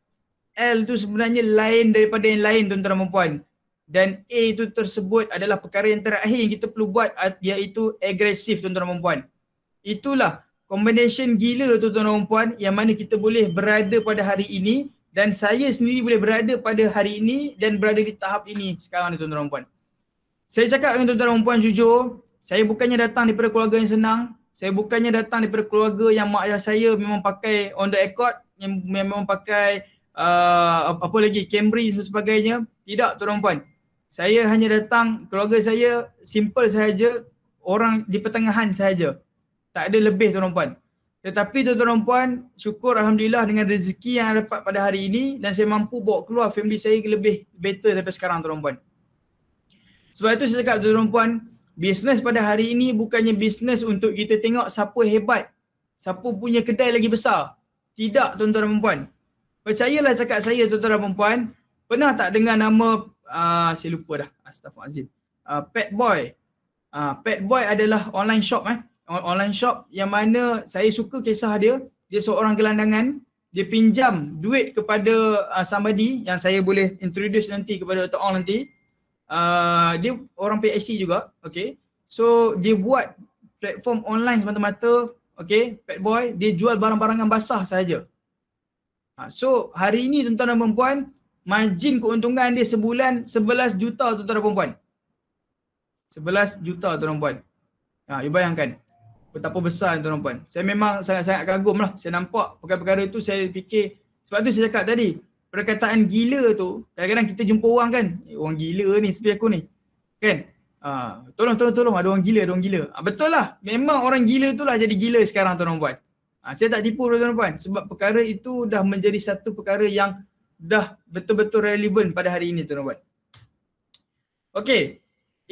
L tu sebenarnya lain daripada yang lain tuan-tuan dan puan. Dan A tu tersebut adalah perkara yang terakhir yang kita perlu buat, iaitu agresif tuan-tuan dan puan. Itulah combination gila tuan-tuan dan puan yang mana kita boleh berada pada hari ini dan saya sendiri boleh berada pada hari ini dan berada di tahap ini sekarang ni tuan-tuan dan puan. Saya cakap dengan tuan-tuan dan puan jujur, saya bukannya datang daripada keluarga yang senang, saya bukannya datang daripada keluarga yang mak ayah saya memang pakai on the record, yang memang pakai apa lagi Camry dan sebagainya. Tidak tuan-tuan dan puan. Saya hanya datang, keluarga saya simple sahaja, orang di pertengahan sahaja. Tak ada lebih tuan-tuan puan. Tetapi tuan-tuan puan, syukur alhamdulillah dengan rezeki yang dapat pada hari ini dan saya mampu bawa keluar family saya lebih better daripada sekarang tuan-tuan puan. Sebab itu saya cakap tuan-tuan puan, bisnes pada hari ini bukannya bisnes untuk kita tengok siapa hebat, siapa punya kedai lagi besar. Tidak tuan-tuan dan puan. Percayalah cakap saya tuan-tuan dan puan, pernah tak dengar nama saya lupa dah. Astaghfirullahalazim. Pet Boy. Pet Boy adalah online shop online shop yang mana saya suka kisah dia. Dia seorang gelandangan, dia pinjam duit kepada somebody yang saya boleh introduce nanti kepada Dr. Ong nanti. Dia orang PSC juga, okay. So dia buat platform online semata-mata, okay. Pet Boy, dia jual barang-barangan basah sahaja. So hari ini tuan-tuan dan puan, margin keuntungan dia sebulan 11 juta tuan-tuan dan puan. 11 juta tuan-tuan dan puan. You bayangkan betapa besar tuan-tuan dan puan. Saya memang sangat-sangat kagum lah. Saya nampak perkara-perkara itu, saya fikir, sebab tu saya cakap tadi, perkataan gila tu, kadang-kadang kita jumpa orang kan, orang gila ni seperti aku ni. Kan? Tolong, ada orang gila. Betul lah, memang orang gila tu lah jadi gila sekarang tuan-tuan dan puan. Saya tak tipu tuan-tuan dan puan, sebab perkara itu dah menjadi satu perkara yang dah betul-betul relevan pada hari ini tuan-tuan dan puan. Okey,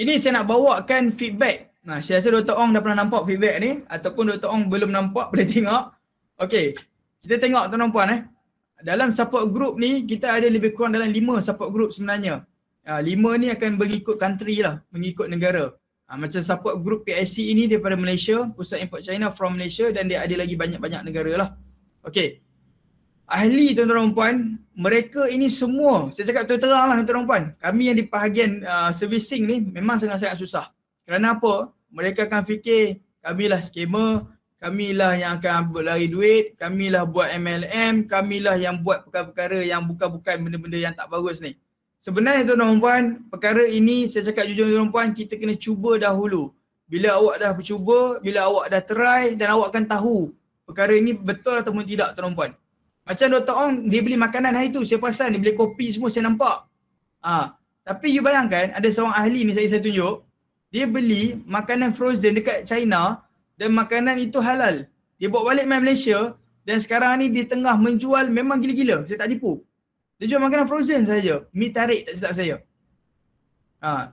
ini saya nak bawakan feedback. Saya rasa Dr. Ong dah pernah nampak feedback ni, ataupun Dr. Ong belum nampak, boleh tengok. Okey, kita tengok tuan-tuan dan puan dalam support group ni, kita ada lebih kurang dalam 5 support group sebenarnya. 5 ni akan mengikut country lah, mengikut negara. Macam support group PIC ini daripada Malaysia, Pusat Import China from Malaysia, dan dia ada lagi banyak-banyak negara lah. Okey, ahli tuan-tuan dan puan, mereka ini semua, saya cakap terang lah tuan-tuan dan puan, kami yang di bahagian servicing ni memang sangat-sangat susah. Kerana apa? Mereka akan fikir, kamilah scammer, kamilah yang akan lari duit, kamilah buat MLM, kamilah yang buat perkara-perkara yang bukan-bukan benda-benda yang tak bagus ni. Sebenarnya tuan-tuan dan puan, perkara ini saya cakap jujur tuan-tuan dan puan, kita kena cuba dahulu. Bila awak dah bercuba, bila awak dah try dan awak akan tahu perkara ini betul ataupun tidak tuan-tuan dan puan. Macam Dr. Ong, dia beli makanan hari tu, saya perasan dia beli kopi semua saya nampak. Tapi you bayangkan, ada seorang ahli ni saya tunjuk, dia beli makanan frozen dekat China dan makanan itu halal. Dia bawa balik main Malaysia dan sekarang ni di tengah menjual memang gila-gila, saya tak tipu. Dia jual makanan frozen saja. Mi tarik tak sedap saya.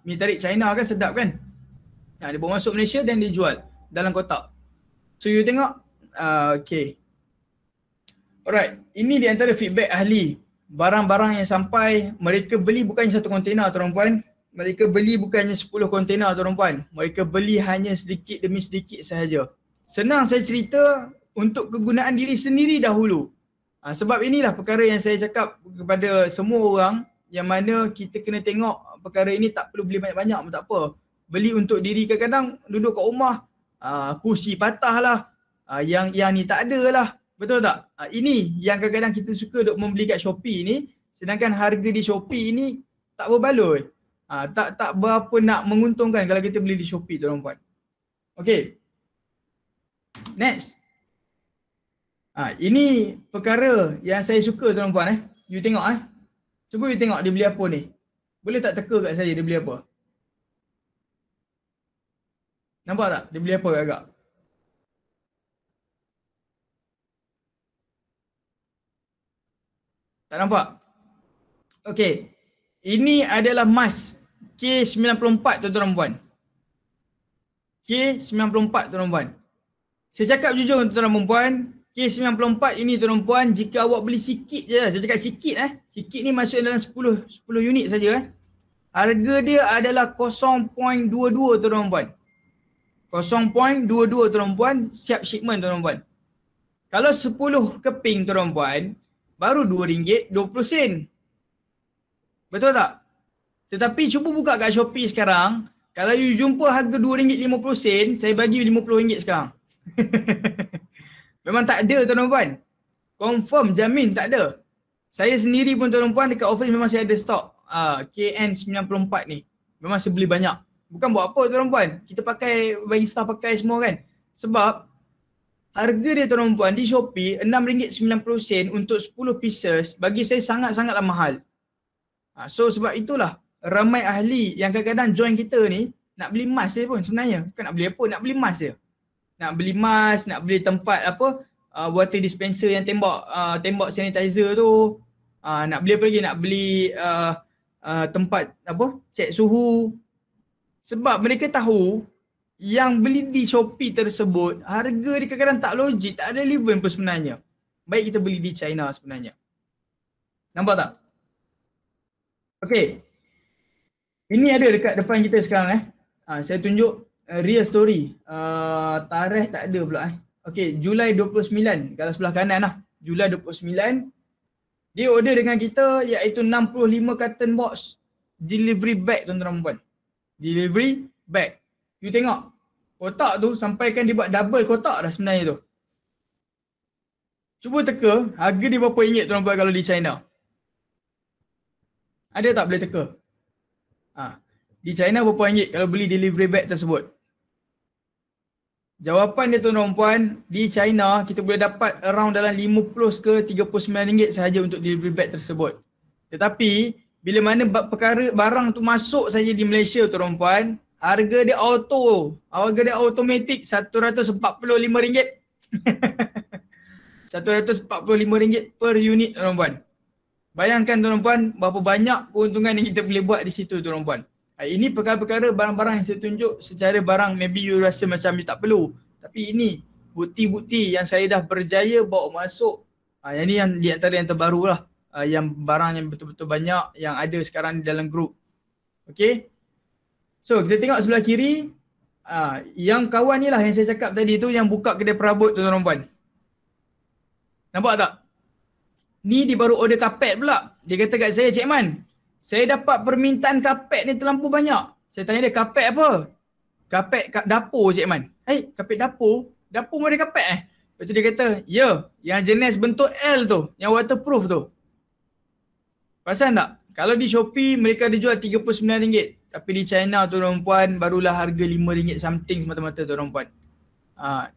Mi tarik China kan sedap kan? Dia bawa masuk Malaysia dan dia jual dalam kotak. So you tengok, okay. Alright, ini di antara feedback ahli. Barang-barang yang sampai, mereka beli bukannya satu kontainer tuan-tuan puan. Mereka beli bukannya 10 kontainer tuan-tuan puan. Mereka beli hanya sedikit demi sedikit sahaja. Senang saya cerita untuk kegunaan diri sendiri dahulu. Sebab inilah perkara yang saya cakap kepada semua orang, yang mana kita kena tengok perkara ini tak perlu beli banyak-banyak pun tak apa. Beli untuk diri, kadang-kadang duduk kat rumah, kursi patah lah, yang ni tak ada lah. Betul tak? Ini yang kadang-kadang kita suka duk membeli kat Shopee ni, sedangkan harga di Shopee ni tak berbaloi. Tak berapa nak menguntungkan kalau kita beli di Shopee tuan-tuan puan. Okay. Next. Ini perkara yang saya suka tuan-tuan puan. You tengok Cuba you tengok dia beli apa ni. Boleh tak teka kat saya dia beli apa? Nampak tak? Dia beli apa agak? Tak nampak? Okay. Ini adalah mask K94 tuan-tuan puan. K94 tuan-tuan puan. Saya cakap jujur tuan-tuan puan, K94 ini tuan-tuan puan, jika awak beli sikit je, saya cakap sikit sikit ni masuk dalam 10 unit saja harga dia adalah 0.22 tuan-tuan puan. 0.22 tuan-tuan puan, siap shipment tuan-tuan puan. Kalau 10 keping tuan-tuan puan, baru RM2.20. Betul tak? Tetapi cuba buka kat Shopee sekarang, kalau you jumpa harga RM2.50, saya bagi you RM50 sekarang. Memang tak ada tuan-tuan puan. Confirm, jamin tak ada. Saya sendiri pun tuan-tuan puan dekat office memang saya ada stok KN94 ni. Memang saya beli banyak. Bukan buat apa tuan-tuan puan. Kita pakai, bagi staff pakai semua kan. Sebab harga dia tuan-tuan puan di Shopee RM6.90 untuk 10 pieces bagi saya sangat-sangatlah mahal. So sebab itulah ramai ahli yang kadang-kadang join kita ni nak beli emas je pun sebenarnya. Bukan nak beli apa, nak beli emas je. Nak beli emas, nak beli tempat apa, water dispenser yang tembak sanitizer tu. Nak beli apa lagi? Nak beli tempat apa, cek suhu. Sebab mereka tahu yang beli di Shopee tersebut harga dia kadang-kadang tak logik, tak relevan pun sebenarnya. Baik kita beli di China sebenarnya. Nampak tak? Okey. Ini ada dekat depan kita sekarang saya tunjuk real story. Tarikh tak ada pula Okey, Julai 29 kalau sebelah kanan lah. Julai 29. Dia order dengan kita iaitu 65 carton box delivery bag tuan-tuan puan. Delivery bag. You tengok. Kotak tu sampaikan dia buat double kotak dah sebenarnya tu. Cuba teka harga dia berapa ringgit tuan-tuan puan kalau di China. Ada tak boleh teka? Di China berapa ringgit kalau beli delivery bag tersebut? Jawapan dia tuan-tuan puan, di China kita boleh dapat around dalam 50 ke 39 ringgit sahaja untuk delivery bag tersebut. Tetapi bila mana perkara barang tu masuk saja di Malaysia tuan-tuan puan, harga dia automatik RM145. RM145 per unit tuan-tuan puan. Bayangkan tuan-tuan puan berapa banyak keuntungan yang kita boleh buat di situ tuan-tuan puan. Ini perkara-perkara barang-barang yang saya tunjuk secara barang maybe you rasa macam you tak perlu. Tapi ini bukti-bukti yang saya dah berjaya bawa masuk. Yang ni yang di antara yang terbaru lah. Yang barang yang betul-betul banyak yang ada sekarang di dalam grup. Okay. So kita tengok sebelah kiri. Yang kawan ni lah yang saya cakap tadi tu yang buka kedai perabot tuan-tuan puan. Nampak tak? Ni dia baru order kapet pula. Dia kata kat saya, Cik Man, saya dapat permintaan kapet ni terlampau banyak. Saya tanya dia, kapet apa? Kapet dapur Cik Man. Kapet dapur? Dapur pun ada kapet Lepas tu dia kata, ya, yang jenis bentuk L tu, yang waterproof tu. Perasan tak? Kalau di Shopee mereka ada jual RM39. Tapi di China tuan-tuan puan barulah harga RM5 something semata-mata tuan-tuan puan.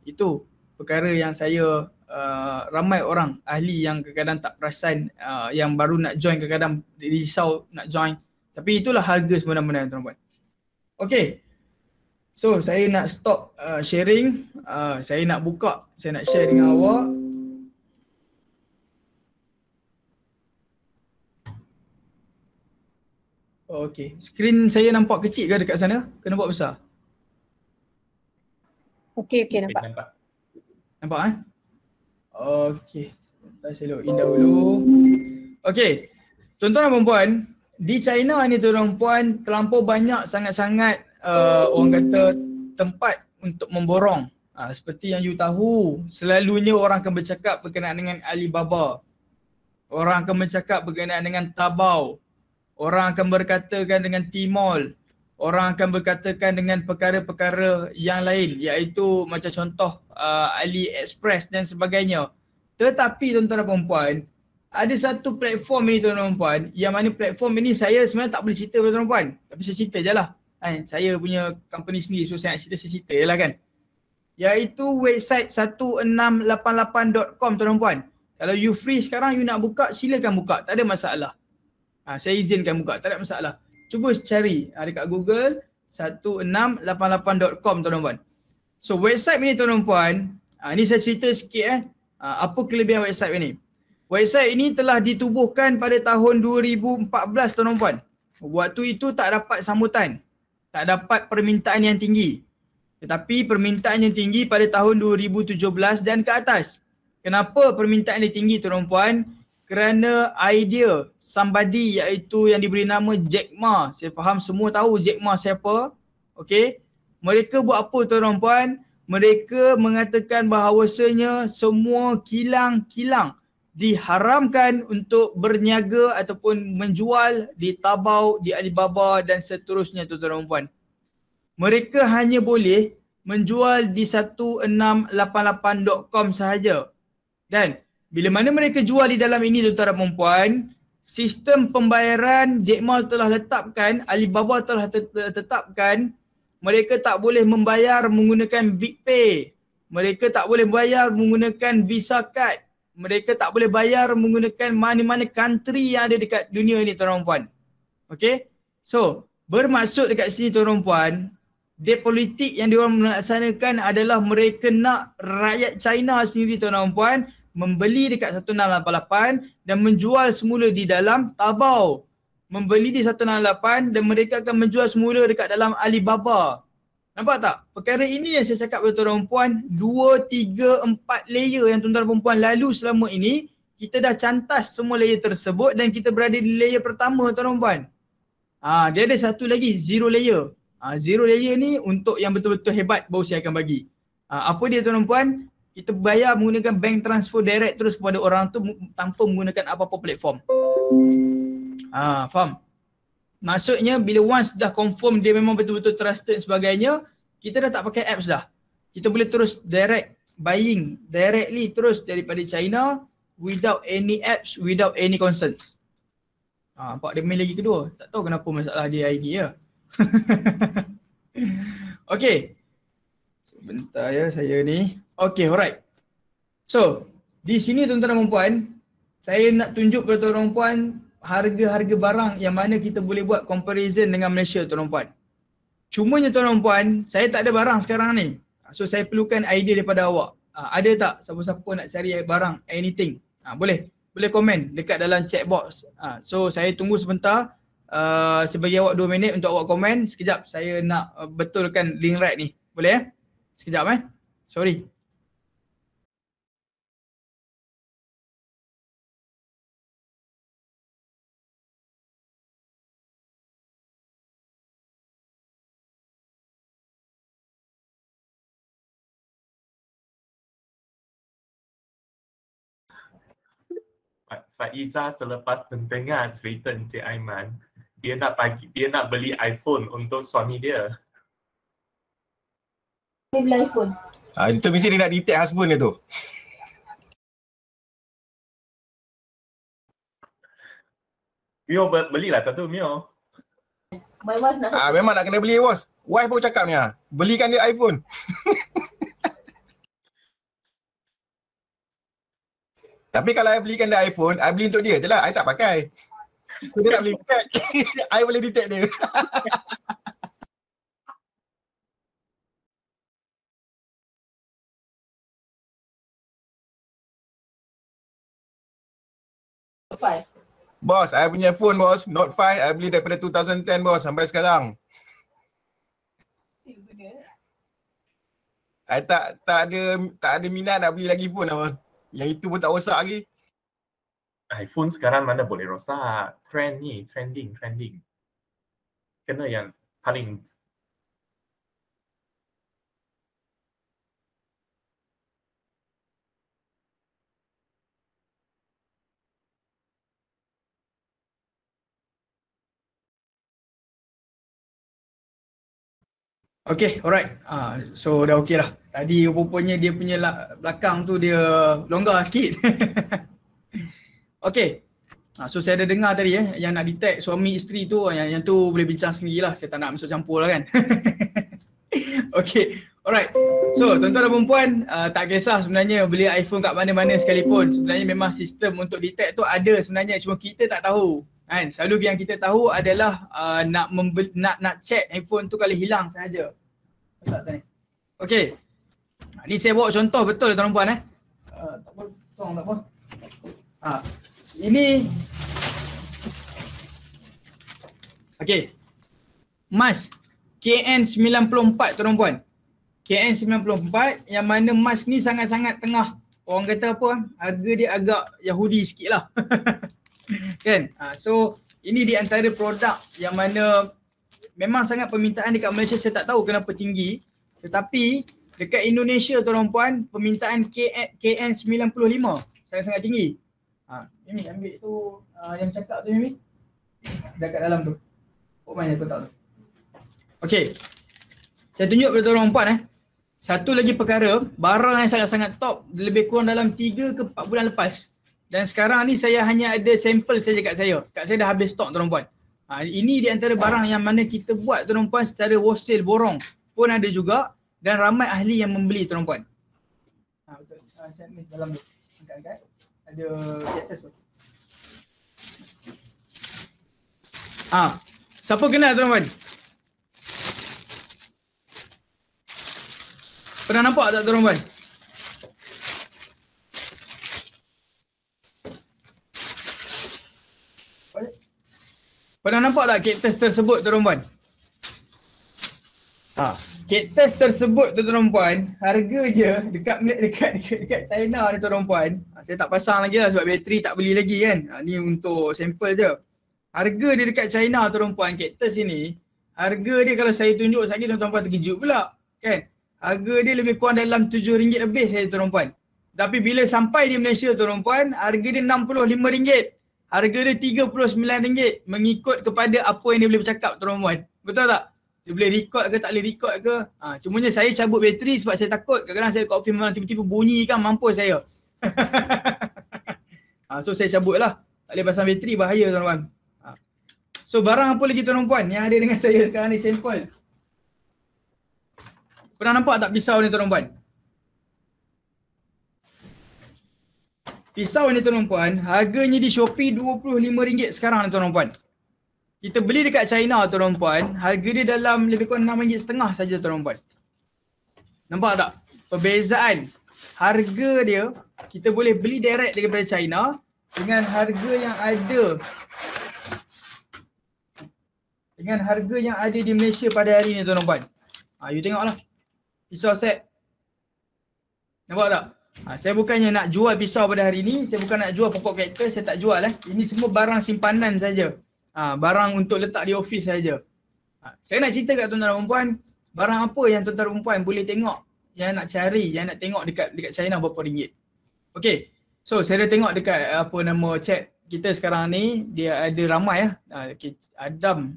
Itu perkara yang saya ramai orang ahli yang kadang-kadang tak perasan, yang baru nak join kadang-kadang risau nak join. Tapi itulah harga sebenar-benar tuan-tuan. Okay. So saya nak stop sharing. Saya nak buka, saya nak share dengan awak. Okay. Skrin saya nampak kecil ke dekat sana? Kena buat besar? Okay, nampak. Nampak Okey, saya login dahulu. Okey, tuan-tuan dan puan, di China ni tuan-tuan puan terlampau banyak sangat-sangat orang kata tempat untuk memborong. Seperti yang you tahu, selalunya orang akan bercakap berkenaan dengan Alibaba. Orang akan bercakap berkenaan dengan Taobao. Orang akan berkatakan dengan Tmall. Orang akan berkatakan dengan perkara-perkara yang lain, iaitu macam contoh AliExpress dan sebagainya. Tetapi tuan-tuan dan puan, ada satu platform ini tuan-tuan dan puan, yang mana platform ini saya sebenarnya tak boleh cerita tuan-tuan dan puan. Tapi saya cerita je lah. Saya punya company sendiri, so saya nak cerita, saya cerita je lah kan. Iaitu website 1688.com tuan-tuan dan puan. Kalau you free sekarang, you nak buka, silakan buka. Tak ada masalah. Saya izinkan buka, tak ada masalah. Cuba cari dekat Google 1688.com tuan-tuan puan. So website ini tuan-tuan puan, ni saya cerita sikit apa kelebihan website ini. Website ini telah ditubuhkan pada tahun 2014 tuan-tuan puan. Waktu itu tak dapat sambutan, tak dapat permintaan yang tinggi. Tetapi permintaan yang tinggi pada tahun 2017 dan ke atas. Kenapa permintaan yang tinggi tuan-tuan puan? Kerana idea somebody iaitu yang diberi nama Jack Ma. Saya faham semua tahu Jack Ma siapa. Okey. Mereka buat apa tuan-tuan puan? Mereka mengatakan bahawasanya semua kilang-kilang diharamkan untuk berniaga ataupun menjual di Taobao, di Alibaba dan seterusnya tuan-tuan puan. Mereka hanya boleh menjual di 1688.com sahaja. Dan bila mana mereka jual di dalam ini tuan-tuan dan puan, sistem pembayaran Jack Ma telah letakkan, Alibaba telah tetapkan, mereka tak boleh membayar menggunakan BigPay. Mereka tak boleh bayar menggunakan Visa Card. Mereka tak boleh bayar menggunakan mana-mana country yang ada dekat dunia ni tuan-tuan dan puan. Okay? So, bermaksud dekat sini tuan-tuan dan puan, politik yang diorang melaksanakan adalah mereka nak rakyat China sendiri tuan-tuan dan puan membeli dekat 1688 dan menjual semula di dalam Taobao. Membeli di 168 dan mereka akan menjual semula dekat dalam Alibaba. Nampak tak? Perkara ini yang saya cakap kepada tuan-tuan dan puan, 2, 3, 4 layer yang tuan-tuan dan puan lalu selama ini, kita dah cantas semua layer tersebut dan kita berada di layer pertama tuan-tuan dan puan. Dia ada satu lagi, zero layer. Zero layer ni untuk yang betul-betul hebat baru saya akan bagi. Apa dia tuan-tuan dan puan? Kita bayar menggunakan bank transfer direct terus kepada orang tu tanpa menggunakan apa-apa platform. Faham? Maksudnya bila once dah confirm dia memang betul-betul trusted sebagainya, kita dah tak pakai apps dah. Kita boleh terus direct buying directly terus daripada China without any apps, without any concerns. Nampak dia main lagi kedua. Tak tahu kenapa masalah dia ID ya. Okay. Sebentar ya saya ni. Okay, alright. So, di sini tuan-tuan dan puan, saya nak tunjuk kepada tuan-tuan dan puan harga-harga barang yang mana kita boleh buat comparison dengan Malaysia tuan-tuan dan puan. Cumanya tuan-tuan dan puan, saya tak ada barang sekarang ni. So, saya perlukan idea daripada awak. Ada tak siapa-siapa nak cari barang, anything? Boleh komen dekat dalam chat box. So, saya tunggu sebentar. Sebagai awak 2 minit untuk awak komen. Sekejap, saya nak betulkan link right ni. Boleh ya? Sekejap Sorry. Faiza selepas mendengar cerita Encik Aiman, dia nak beli iPhone untuk suami dia. Dia beli iPhone. Itu mesti dia nak detect husband dia tu. Mio belilah satu Mio. My wife nak. Memang nak kena beli bos. Wife baru cakap ni belikan dia iPhone. Tapi kalau I belikan dia iPhone, I beli untuk dia je lah. I tak pakai. So dia tak boleh detect. I boleh detect dia. Bos, I punya phone bos, Note 5, I beli daripada 2010 bos sampai sekarang. I tak ada minat nak beli lagi phone apa. Yang itu pun tak rosak lagi. iPhone sekarang mana boleh rosak. Trending. Kena yang paling. Okay, alright. So dah okey lah. Tadi rupanya dia punya belakang tu dia longgar sikit. Okay. So saya ada dengar tadi yang nak detect suami isteri tu, yang tu boleh bincang sendirilah. Saya tak nak masuk campur lah kan. Okay, alright. So tuan-tuan dan puan, tak kisah sebenarnya beli iPhone kat mana-mana sekalipun. Sebenarnya memang sistem untuk detect tu ada sebenarnya, cuma kita tak tahu. Kan? Selalu yang kita tahu adalah nak check handphone tu kalau hilang sahaja. Okay. Ni saya bawa contoh betul tuan-tuan puan tak apa, tolong tak apa. Ini okay. Mas KN94 tuan-tuan puan. KN94 yang mana mas ni sangat-sangat tengah. Orang kata apa? Harga dia agak Yahudi sikit lah. Kan? So ini di antara produk yang mana memang sangat permintaan dekat Malaysia, saya tak tahu kenapa tinggi. Tetapi dekat Indonesia tuan-tuan puan, permintaan KN95 sangat-sangat tinggi. Mimi ambil tu yang cakap tu Mimi. Dekat dalam tu. Kok main kotak tu. Okey. Saya tunjuk kepada tuan-tuan puan satu lagi perkara, barang yang sangat-sangat top lebih kurang dalam 3 ke 4 bulan lepas. Dan sekarang ni saya hanya ada sampel saja kat saya. Kat saya dah habis stok tuan-tuan. Ini di antara barang yang mana kita buat tuan-tuan secara wholesale borong pun ada juga dan ramai ahli yang membeli tuan-tuan. Betul. Saya ni dalam ni. Angkat-angkat. Ada di atas tu. Siapa kenal tuan-tuan? Pernah nampak tak tuan-tuan? Pernah nampak tak cactus tersebut tuan-tuan? Cactus tersebut tuan-tuan, harga je dekat China ni tuan-tuan. Saya tak pasang lagi lah sebab bateri tak beli lagi kan. Ni untuk sampel je. Harga dia dekat China tuan-tuan, cactus ini, harga dia kalau saya tunjuk sekali tuan-tuan terkejut pula. Kan? Harga dia lebih kurang dalam RM7 lebih saya tuan-tuan. Tapi bila sampai di Malaysia tuan-tuan, harga dia RM65. Harga dia RM39 mengikut kepada apa yang dia boleh bercakap tuan-tuan. Betul tak? Dia boleh record ke tak boleh record ke. Cumanya saya cabut bateri sebab saya takut kadang-kadang saya record film tiba-tiba bunyi kan mampus saya. So saya cabut lah. Tak boleh pasang bateri, bahaya tuan-tuan. So barang apa lagi tuan-tuan yang ada dengan saya sekarang ni sampel. Pernah nampak tak pisau ni tuan-tuan? Pisau ni tuan-tuan, harganya di Shopee RM25 sekarang ni tuan-tuan. Kita beli dekat China tuan-tuan, harga dia dalam lebih kurang RM6.5 saja tuan-tuan. Nampak tak? Perbezaan harga dia, kita boleh beli direct daripada China dengan harga yang ada di Malaysia pada hari ni tuan-tuan. You tengoklah. Pisau set. Nampak tak? Saya bukannya nak jual pisau pada hari ni, saya bukan nak jual pokok cactus, saya tak jual Ini semua barang simpanan saja. Barang untuk letak di office saja. Saya nak cerita kat tuan-tuan dan puan, barang apa yang tuan-tuan dan puan boleh tengok, yang nak cari, yang nak tengok dekat China berapa ringgit. Okay. So saya dah tengok dekat chat kita sekarang ni, dia ada ramai Cik Adam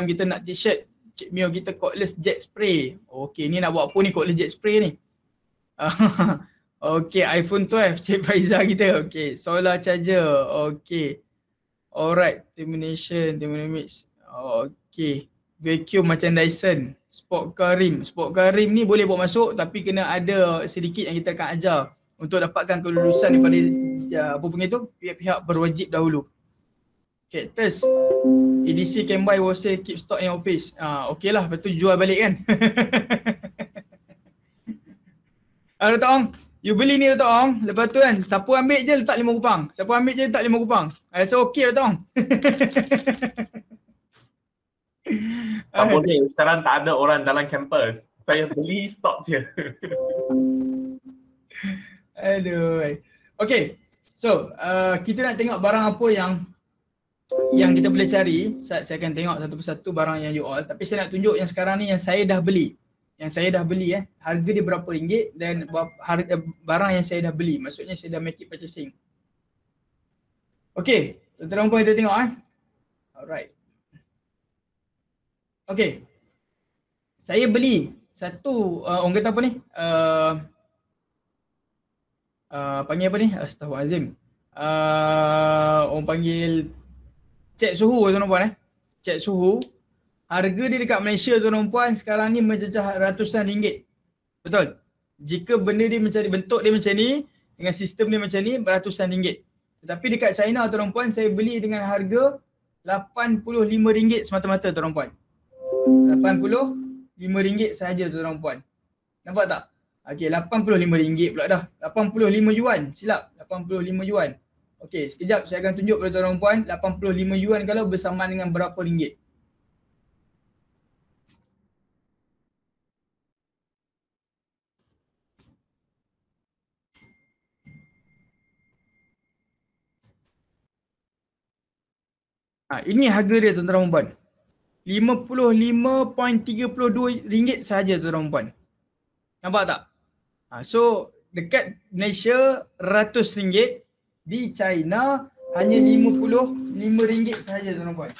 kita nak t-shirt, Cik Mio kita cordless jet spray. Okay, ni nak buat apa ni cordless jet spray ni? Okay, iPhone 12, Cik Faizal kita. Okay, solar charger. Okay. Alright, termination. Okay. Vacuum macam Dyson. Sport car rim. Sport car rim ni boleh buat masuk tapi kena ada sedikit yang kita akan ajar untuk dapatkan kelulusan daripada pihak-pihak berwajib dahulu. Cactus. EDC can buy wholesale, keep stock in office. Okay lah, lepas tu jual balik kan. Dato' Ong, you beli ni Dato' Ong, lepas tu kan, siapa ambil je letak RM5. Siapa ambil je letak RM5. Rasa okey Dato' Ong. Tak boleh, sekarang tak ada orang dalam kampus. Saya beli stok je. Aduh. Okay, so kita nak tengok barang apa yang kita boleh cari. Saya akan tengok satu persatu barang yang you all. Tapi saya nak tunjuk yang sekarang ni yang saya dah beli. Harga dia berapa ringgit dan harga barang yang saya dah beli. Maksudnya saya dah make it purchasing. Okay, tuan-tuan puan kita tengok Alright. Okay. Saya beli satu, orang kata apa ni? Panggil apa ni? Astaghfirullahalazim. Orang panggil cek suhu tuan-tuan Cek suhu. Harga dia dekat Malaysia tuan-tuan sekarang ni mencecah ratusan ringgit. Betul? Jika benda dia mencari bentuk dia macam ni, dengan sistem dia macam ni, beratusan ringgit. Tetapi dekat China tuan-tuan saya beli dengan harga RM85 semata-mata tuan-tuan. RM85 sahaja tuan-tuan. Nampak tak? Okey, RM85 pula dah. 85 yuan. Silap, 85 yuan. Okey, sekejap saya akan tunjuk kepada tuan-tuan 85 yuan kalau bersamaan dengan berapa ringgit. Ini harga dia tuan-tuan dan puan. RM55.32 sahaja tuan-tuan dan puan. Nampak tak? So dekat Malaysia RM100, di China hanya RM55 sahaja tuan-tuan dan puan.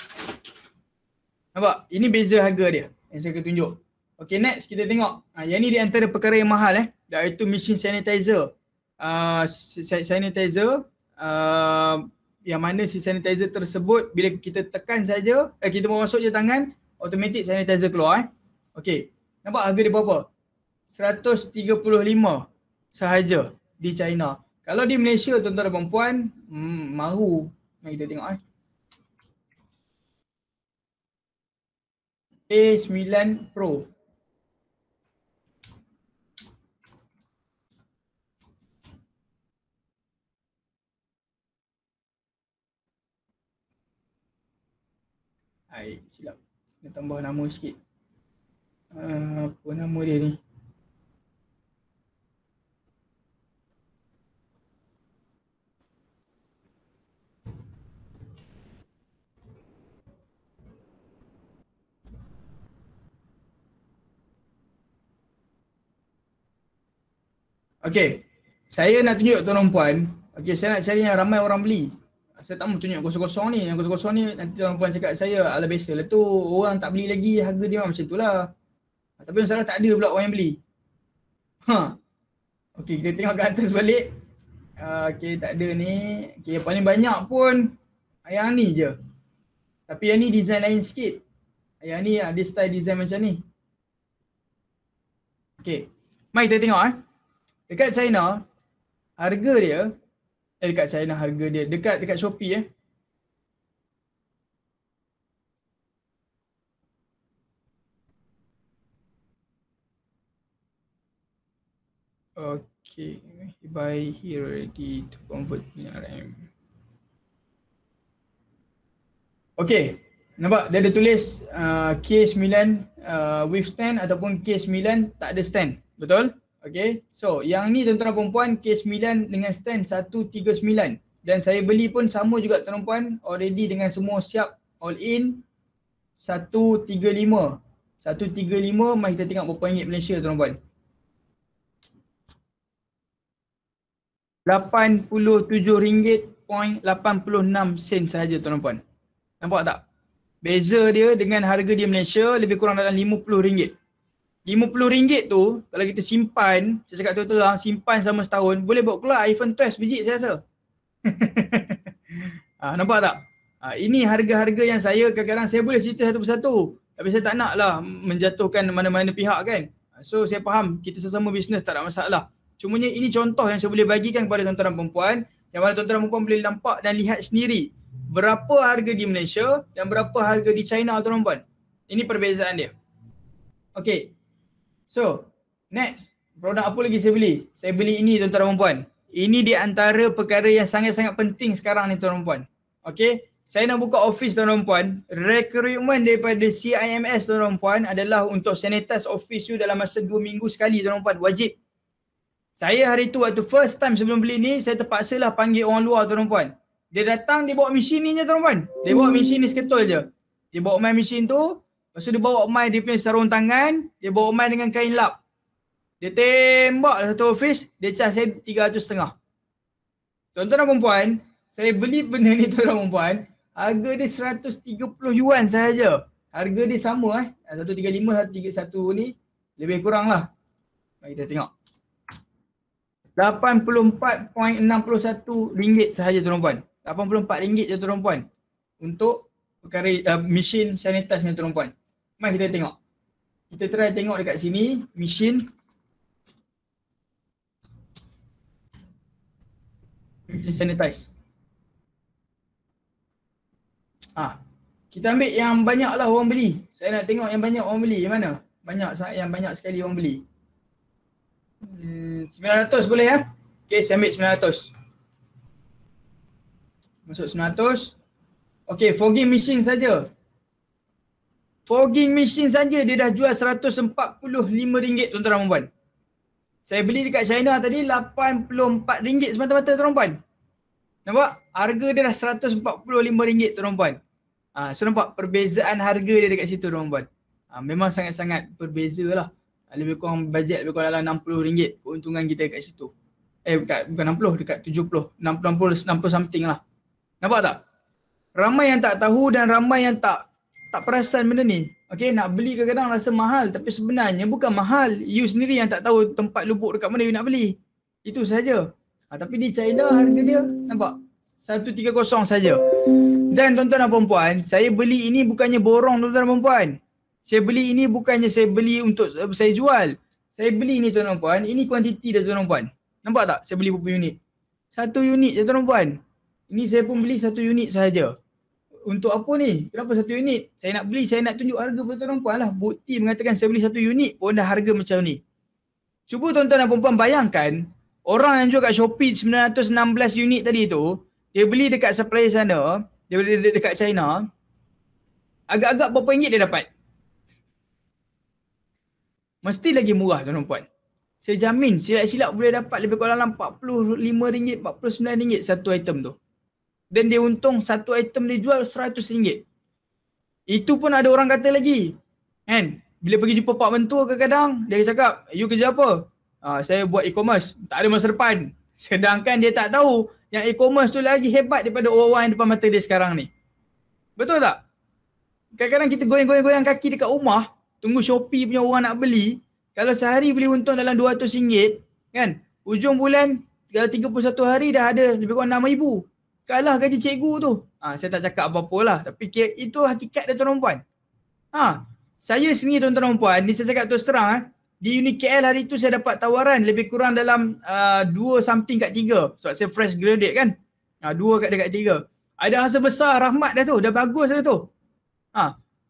Nampak? Ini beza harga dia yang saya akan tunjuk. Okay, next kita tengok. Yang ni di antara perkara yang mahal iaitu machine sanitizer. Sanitizer yang mana si sanitizer tersebut bila kita tekan saja, kita mau masuk je tangan, automatic sanitizer keluar. Okay, nampak harga dia berapa? 135 sahaja di China. Kalau di Malaysia tuan-tuan dan puan, mahu. Mari kita tengok A9 Pro. Silap. Kita tambah nama sikit. Apa nama dia ni? Okay, saya nak tunjuk tuan-tuan puan. Okay, saya nak cari yang ramai orang beli. Saya tak mau tunjuk kosong-kosong ni. Yang kosong-kosong ni nanti tuan-tuan puan cakap saya ala biasa lah tu. Orang tak beli lagi, harga dia macam tu lah. Tapi masalah tak ada pula orang yang beli. Okay, kita tengok ke atas balik. Okay, tak ada ni. Okay, yang paling banyak pun yang ni je. Tapi yang ni design lain sikit. Yang ni ada style design macam ni. Okay, mari kita tengok Dekat China, harga dia, dekat China harga dia, dekat Shopee Okay, buy here ready to convert RM. Okay, nampak dia ada tulis K9 with stand ataupun K9 tak ada stand, betul? Okay, so yang ni tuan-tuan dan perempuan K9 dengan stand 139 dan saya beli pun sama juga tuan-tuan puan, already dengan semua siap all in 135. 135, mari kita tengok berapa ringgit Malaysia tuan-tuan puan. RM87.86 sahaja tuan-tuan puan. Nampak tak? Beza dia dengan harga di Malaysia lebih kurang dalam RM50. RM50 tu kalau kita simpan, saya cakap terus-terang, simpan selama setahun, boleh bawa keluar iPhone 12 biji saya rasa. Nampak tak? Ini harga-harga yang saya kadang-kadang saya boleh cerita satu persatu. Tapi saya tak nak lah menjatuhkan mana-mana pihak kan. So saya faham kita sesama bisnes tak ada masalah. Cumanya ini contoh yang saya boleh bagikan kepada tuan-tuan dan perempuan, yang mana tuan-tuan dan perempuan boleh nampak dan lihat sendiri berapa harga di Malaysia dan berapa harga di China tuan-tuan dan perempuan. Ini perbezaan dia. Okay. So, next, produk apa lagi saya beli? Saya beli ini tuan-tuan dan perempuan. Ini di antara perkara yang sangat-sangat penting sekarang ni tuan-tuan dan perempuan. Okay, saya nak buka office tuan-tuan dan perempuan. Requirement daripada CIMS tuan-tuan dan perempuan adalah untuk sanitize office you dalam masa 2 minggu sekali tuan-tuan dan perempuan. Wajib. Saya hari tu waktu first time sebelum beli ni, saya terpaksa lah panggil orang luar tuan-tuan dan perempuan. Dia datang, dia bawa mesin ni je tuan-tuan dan perempuan. Dia bawa mesin ni seketul je. Dia bawa main mesin tu. Lepas tu dia bawa mai dia punya sarung tangan, dia bawa mai dengan kain lap. Dia tembak lah satu office, dia charge saya 350. Tuan-tuan dan perempuan, saya beli benda ni tuan-tuan dan perempuan, harga dia 130 yuan sahaja. Harga dia sama 135, 131 ni lebih kurang lah. Mari kita tengok. RM84.61 sahaja tuan-tuan dan puan. RM84 je tuan-tuan dan puan untuk perkara mesin sanitize ni tuan-tuan dan puan. Mari kita tengok. Kita try tengok dekat sini mesin sanitize. Kita ambil yang banyak lah orang beli. Saya nak tengok yang banyak orang beli. Yang mana? Yang banyak sekali orang beli. 900 boleh ya? Okay, saya ambil 900. Masuk 900. Okay, fogging machine saja. Fogging machine saja dia dah jual RM145 tuan-tuan dan puan. Saya beli dekat China tadi RM84 semata-mata tuan-tuan puan. Nampak? Harga dia dah RM145 tuan-tuan puan. So nampak perbezaan harga dia dekat situ tuan-tuan puan. Memang sangat-sangat berbeza lah. Lebih kurang bajet lebih kurang dalam RM60 keuntungan kita dekat situ. Bukan 60, dekat 70. 60 something lah. Nampak tak? Ramai yang tak tahu dan ramai yang tak perasan benda ni. Okay, nak beli kadang-kadang rasa mahal tapi sebenarnya bukan mahal. You sendiri yang tak tahu tempat lubuk dekat mana you nak beli. Itu saja. Tapi di China harga dia nampak 130 saja. Dan tuan-tuan dan puan-puan, saya beli ini bukannya borong tuan-tuan dan puan-puan. Saya beli ini bukannya saya beli untuk saya jual. Saya beli ni tuan-tuan dan puan, ini kuantiti dah tuan-tuan dan puan. Nampak tak? Saya beli berapa unit? 1 unit je tuan-tuan dan puan. Ini saya pun beli 1 unit sahaja. Untuk apa ni? Kenapa 1 unit? Saya nak beli, saya nak tunjuk harga kepada tuan-tuan dan puan lah. Bukti mengatakan saya beli 1 unit pun dah harga macam ni. Cuba tuan-tuan dan puan-puan bayangkan, orang yang jual kat Shopee 916 unit tadi tu, dia beli dekat supplier sana, dia beli dekat China, agak-agak berapa ringgit dia dapat? Mesti lagi murah tuan-tuan dan puan. Saya jamin silap-silap boleh dapat lebih kurang dalam RM45, RM49 satu item tu. Dan dia untung satu item dia jual RM100. Itu pun ada orang kata lagi. Kan? Bila pergi jumpa pak mentua kadang-kadang, dia cakap, you kerja apa? Saya buat e-commerce. Tak ada masa depan. Sedangkan dia tak tahu yang e-commerce tu lagi hebat daripada orang-orang yang depan mata dia sekarang ni. Betul tak? Kadang-kadang kita goyang-goyang kaki dekat rumah, tunggu Shopee punya orang nak beli. Kalau sehari beli untung dalam RM200, kan? Ujung bulan, kalau 31 hari dah ada lebih kurang RM6,000. Kalah gaji cikgu tu. Saya tak cakap apa-apa lah. Tapi itu hakikat dia tuan-tuan puan. Saya sendiri tuan-tuan puan, ni saya cakap terus terang. Di unit KL hari tu saya dapat tawaran lebih kurang dalam 2 something kat 3. Sebab saya fresh graduate kan. 2 dekat 3. Ada rasa besar rahmat dah tu. Dah bagus dah tu.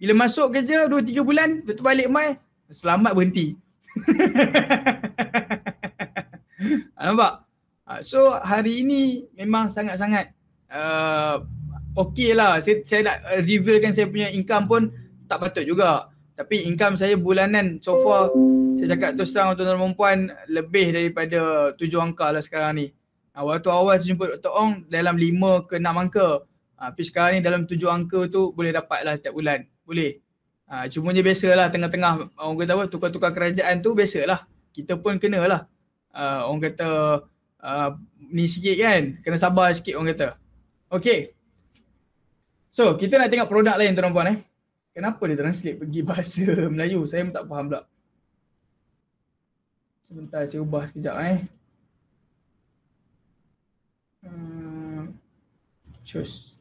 Bila masuk kerja 2-3 bulan, betul balik mai, selamat berhenti. Nampak? So hari ini memang sangat-sangat okey lah. Saya nak revealkan saya punya income pun tak patut juga. Tapi income saya bulanan so far, saya cakap terus terang tuan-tuan dan puan, lebih daripada 7 angka lah sekarang ni. Waktu awal saya jumpa Dr. Ong dalam 5 ke 6 angka. Tapi sekarang ni dalam 7 angka tu boleh dapat lah setiap bulan. Boleh. Cumanya biasalah tengah-tengah orang kata apa, tukar-tukar kerajaan tu biasalah. Kita pun kenalah. Orang kata ni sikit kan, kena sabar sikit orang kata. Okay. So, kita nak tengok produk lain tuan-tuan puan. Kenapa dia translate pergi bahasa Melayu? Saya pun tak faham pula. Sebentar saya ubah sekejap Choose.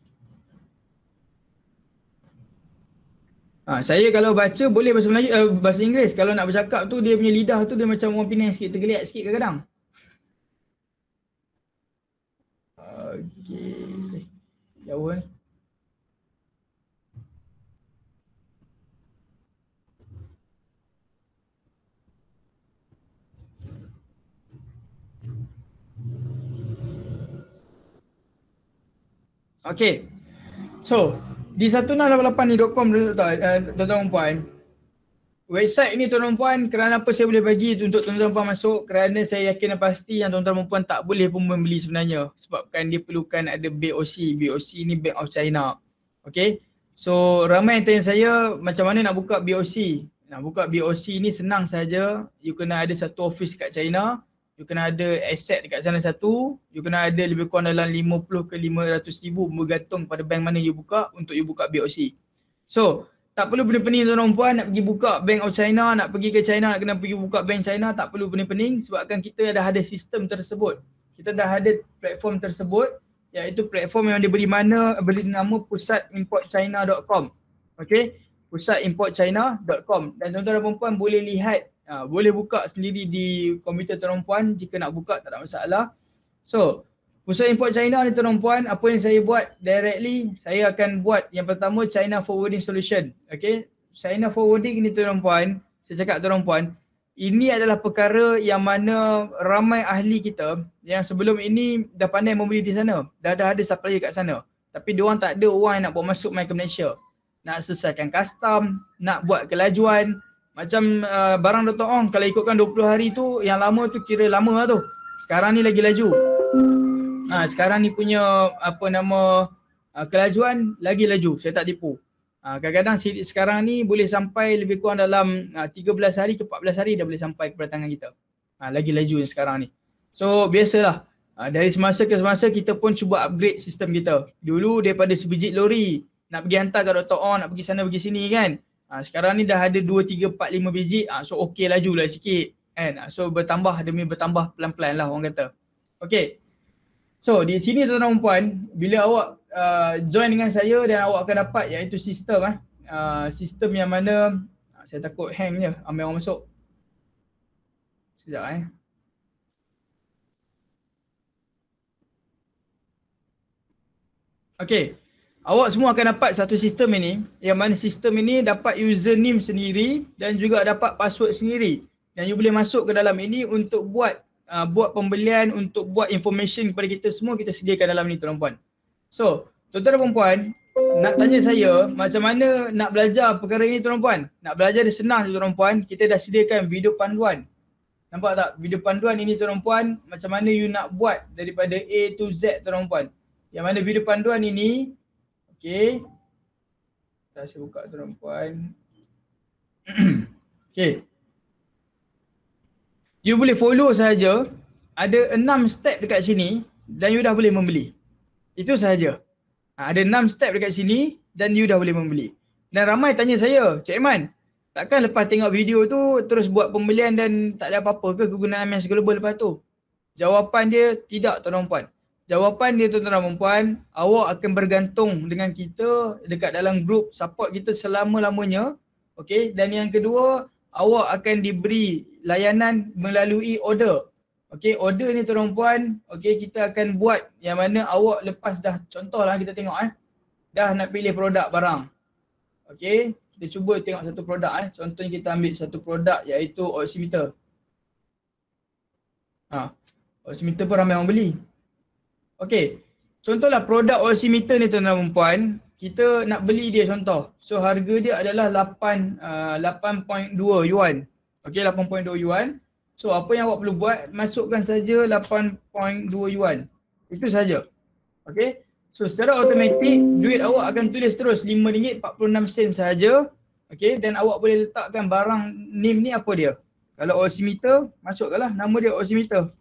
Saya kalau baca boleh bahasa Melayu, bahasa Inggeris. Kalau nak bercakap tu dia punya lidah tu dia macam orang Penang sikit, tergeliat sikit kadang-kadang. Okey. Jauh ni. Okey. So, di 1688ni.com tuan-tuan puan. Website ni tuan-tuan puan, kerana apa saya boleh bagi untuk tuan-tuan puan masuk? Kerana saya yakin dan pasti yang tuan-tuan puan tak boleh pun membeli sebenarnya. Sebabkan dia perlukan ada BOC. BOC ni Bank of China. Okay. So ramai yang tanya saya macam mana nak buka BOC. Nak buka BOC ni senang saja. You kena ada satu office kat China. You kena ada aset dekat sana satu. You kena ada lebih kurang dalam 50 ke 500 ribu bergantung pada bank mana you buka untuk you buka BOC. So tak perlu pening-pening tuan-tuan puan nak pergi buka Bank of China, nak pergi ke China, nak kena pergi buka bank China, tak perlu pening-pening sebabkan kita dah ada sistem tersebut. Kita dah ada platform tersebut, iaitu platform yang diberi nama pusatimportchina.com. Okey, pusatimportchina.com. Dan tuan-tuan dan puan boleh lihat, boleh buka sendiri di komputer tuan-tuan puan jika nak buka, tak ada masalah. So Pusat Import China ni tuan-tuan puan, apa yang saya buat directly, saya akan buat yang pertama China Forwarding Solution. Okay, China Forwarding ni tuan-tuan puan, saya cakap tuan-tuan puan, ini adalah perkara yang mana ramai ahli kita yang sebelum ini dah pandai membeli di sana. Dah ada supplier kat sana. Tapi diorang tak ada orang yang nak bawa masuk ke Malaysia. Nak selesaikan custom, nak buat kelajuan. Macam barang Dr. Ong, kalau ikutkan 20 hari tu, yang lama tu kira lama lah tu. Sekarang ni lagi laju. Sekarang ni punya kelajuan lagi laju, saya tak tipu. Kadang-kadang sekarang ni boleh sampai lebih kurang dalam 13 hari ke 14 hari dah boleh sampai kepada tangan kita. Lagi laju yang sekarang ni. So biasalah, dari semasa ke semasa kita pun cuba upgrade sistem kita. Dulu daripada sebiji lori nak pergi hantar ke Dr. On, nak pergi sana pergi sini kan. Sekarang ni dah ada 2, 3, 4, 5 biji. So okey lajulah sikit kan. So bertambah demi bertambah pelan-pelan lah orang kata. Okey. So di sini tuan-tuan dan puan, bila awak join dengan saya dan awak akan dapat iaitu sistem sistem yang mana saya takut hang je, ambil orang masuk. Sekejap Okey. Awak semua akan dapat satu sistem ini, yang mana sistem ini dapat username sendiri dan juga dapat password sendiri. Dan you boleh masuk ke dalam ini untuk buat pembelian, untuk buat information kepada kita semua, kita sediakan dalam ni tuan-tuan puan. So, tuan-tuan dan puan, nak tanya saya macam mana nak belajar perkara ini tuan-tuan puan? Nak belajar dia senang tuan-tuan puan, kita dah sediakan video panduan. Nampak tak? Video panduan ini tuan-tuan puan, macam mana you nak buat daripada A to Z tuan-tuan puan. Yang mana video panduan ini, okey. Saya buka tuan-tuan puan. Okey. You boleh follow sahaja, ada 6 step dekat sini dan you dah boleh membeli. Itu sahaja. Ada 6 step dekat sini dan you dah boleh membeli. Dan ramai tanya saya, Cik Iman, takkan lepas tengok video tu terus buat pembelian dan tak ada apa-apa ke kegunaan MS Global lepas tu? Jawapan dia tidak tuan-tuan puan. Jawapan dia tuan-tuan dan puan, awak akan bergantung dengan kita dekat dalam grup support kita selama-lamanya. Okey, dan yang kedua, awak akan diberi layanan melalui order. Okey, order ni tuan-tuan puan, okey, kita akan buat yang mana awak lepas dah, contohlah kita tengok dah nak pilih produk barang. Okey, kita cuba tengok satu produk contohnya kita ambil satu produk iaitu oximeter. Oximeter pun ramai orang beli. Okey, contohlah produk oximeter ni tuan-tuan dan puan, kita nak beli dia contoh. So harga dia adalah 8.2 yuan. Okey, 8.2 yuan. So apa yang awak perlu buat, masukkan saja 8.2 yuan. Itu saja. Okey. So secara automatik duit awak akan tulis terus RM5.46 sahaja. Okey, dan awak boleh letakkan barang name ni apa dia. Kalau oximeter, masukkanlah nama dia oximeter.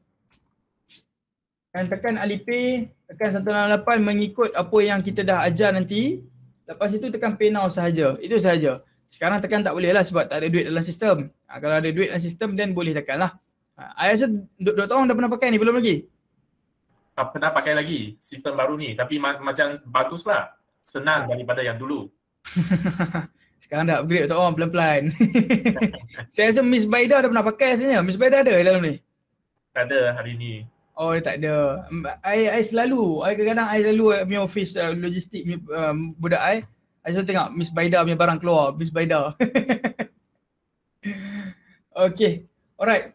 Dan tekan Alipay, tekan 168 mengikut apa yang kita dah ajar nanti. Lepas itu tekan pay now sahaja. Itu sahaja. Sekarang tekan tak boleh lah sebab tak ada duit dalam sistem. Kalau ada duit dalam sistem then boleh tekan lah. I rasa Dr. Ong dah pernah pakai ni, belum lagi? Tak pernah pakai lagi sistem baru ni. Tapi macam bagus lah. Senang daripada yang dulu. Sekarang dah upgrade Dr. Ong pelan-pelan. Saya rasa Miss Baida dah pernah pakai rasanya. Miss Baida ada dalam ni? Tak ada hari ni. Oh, dia tak ada. I selalu, kadang-kadang I selalu punya office logistik budak I selalu tengok Miss Baida punya barang keluar, Miss Baida. Okay, alright.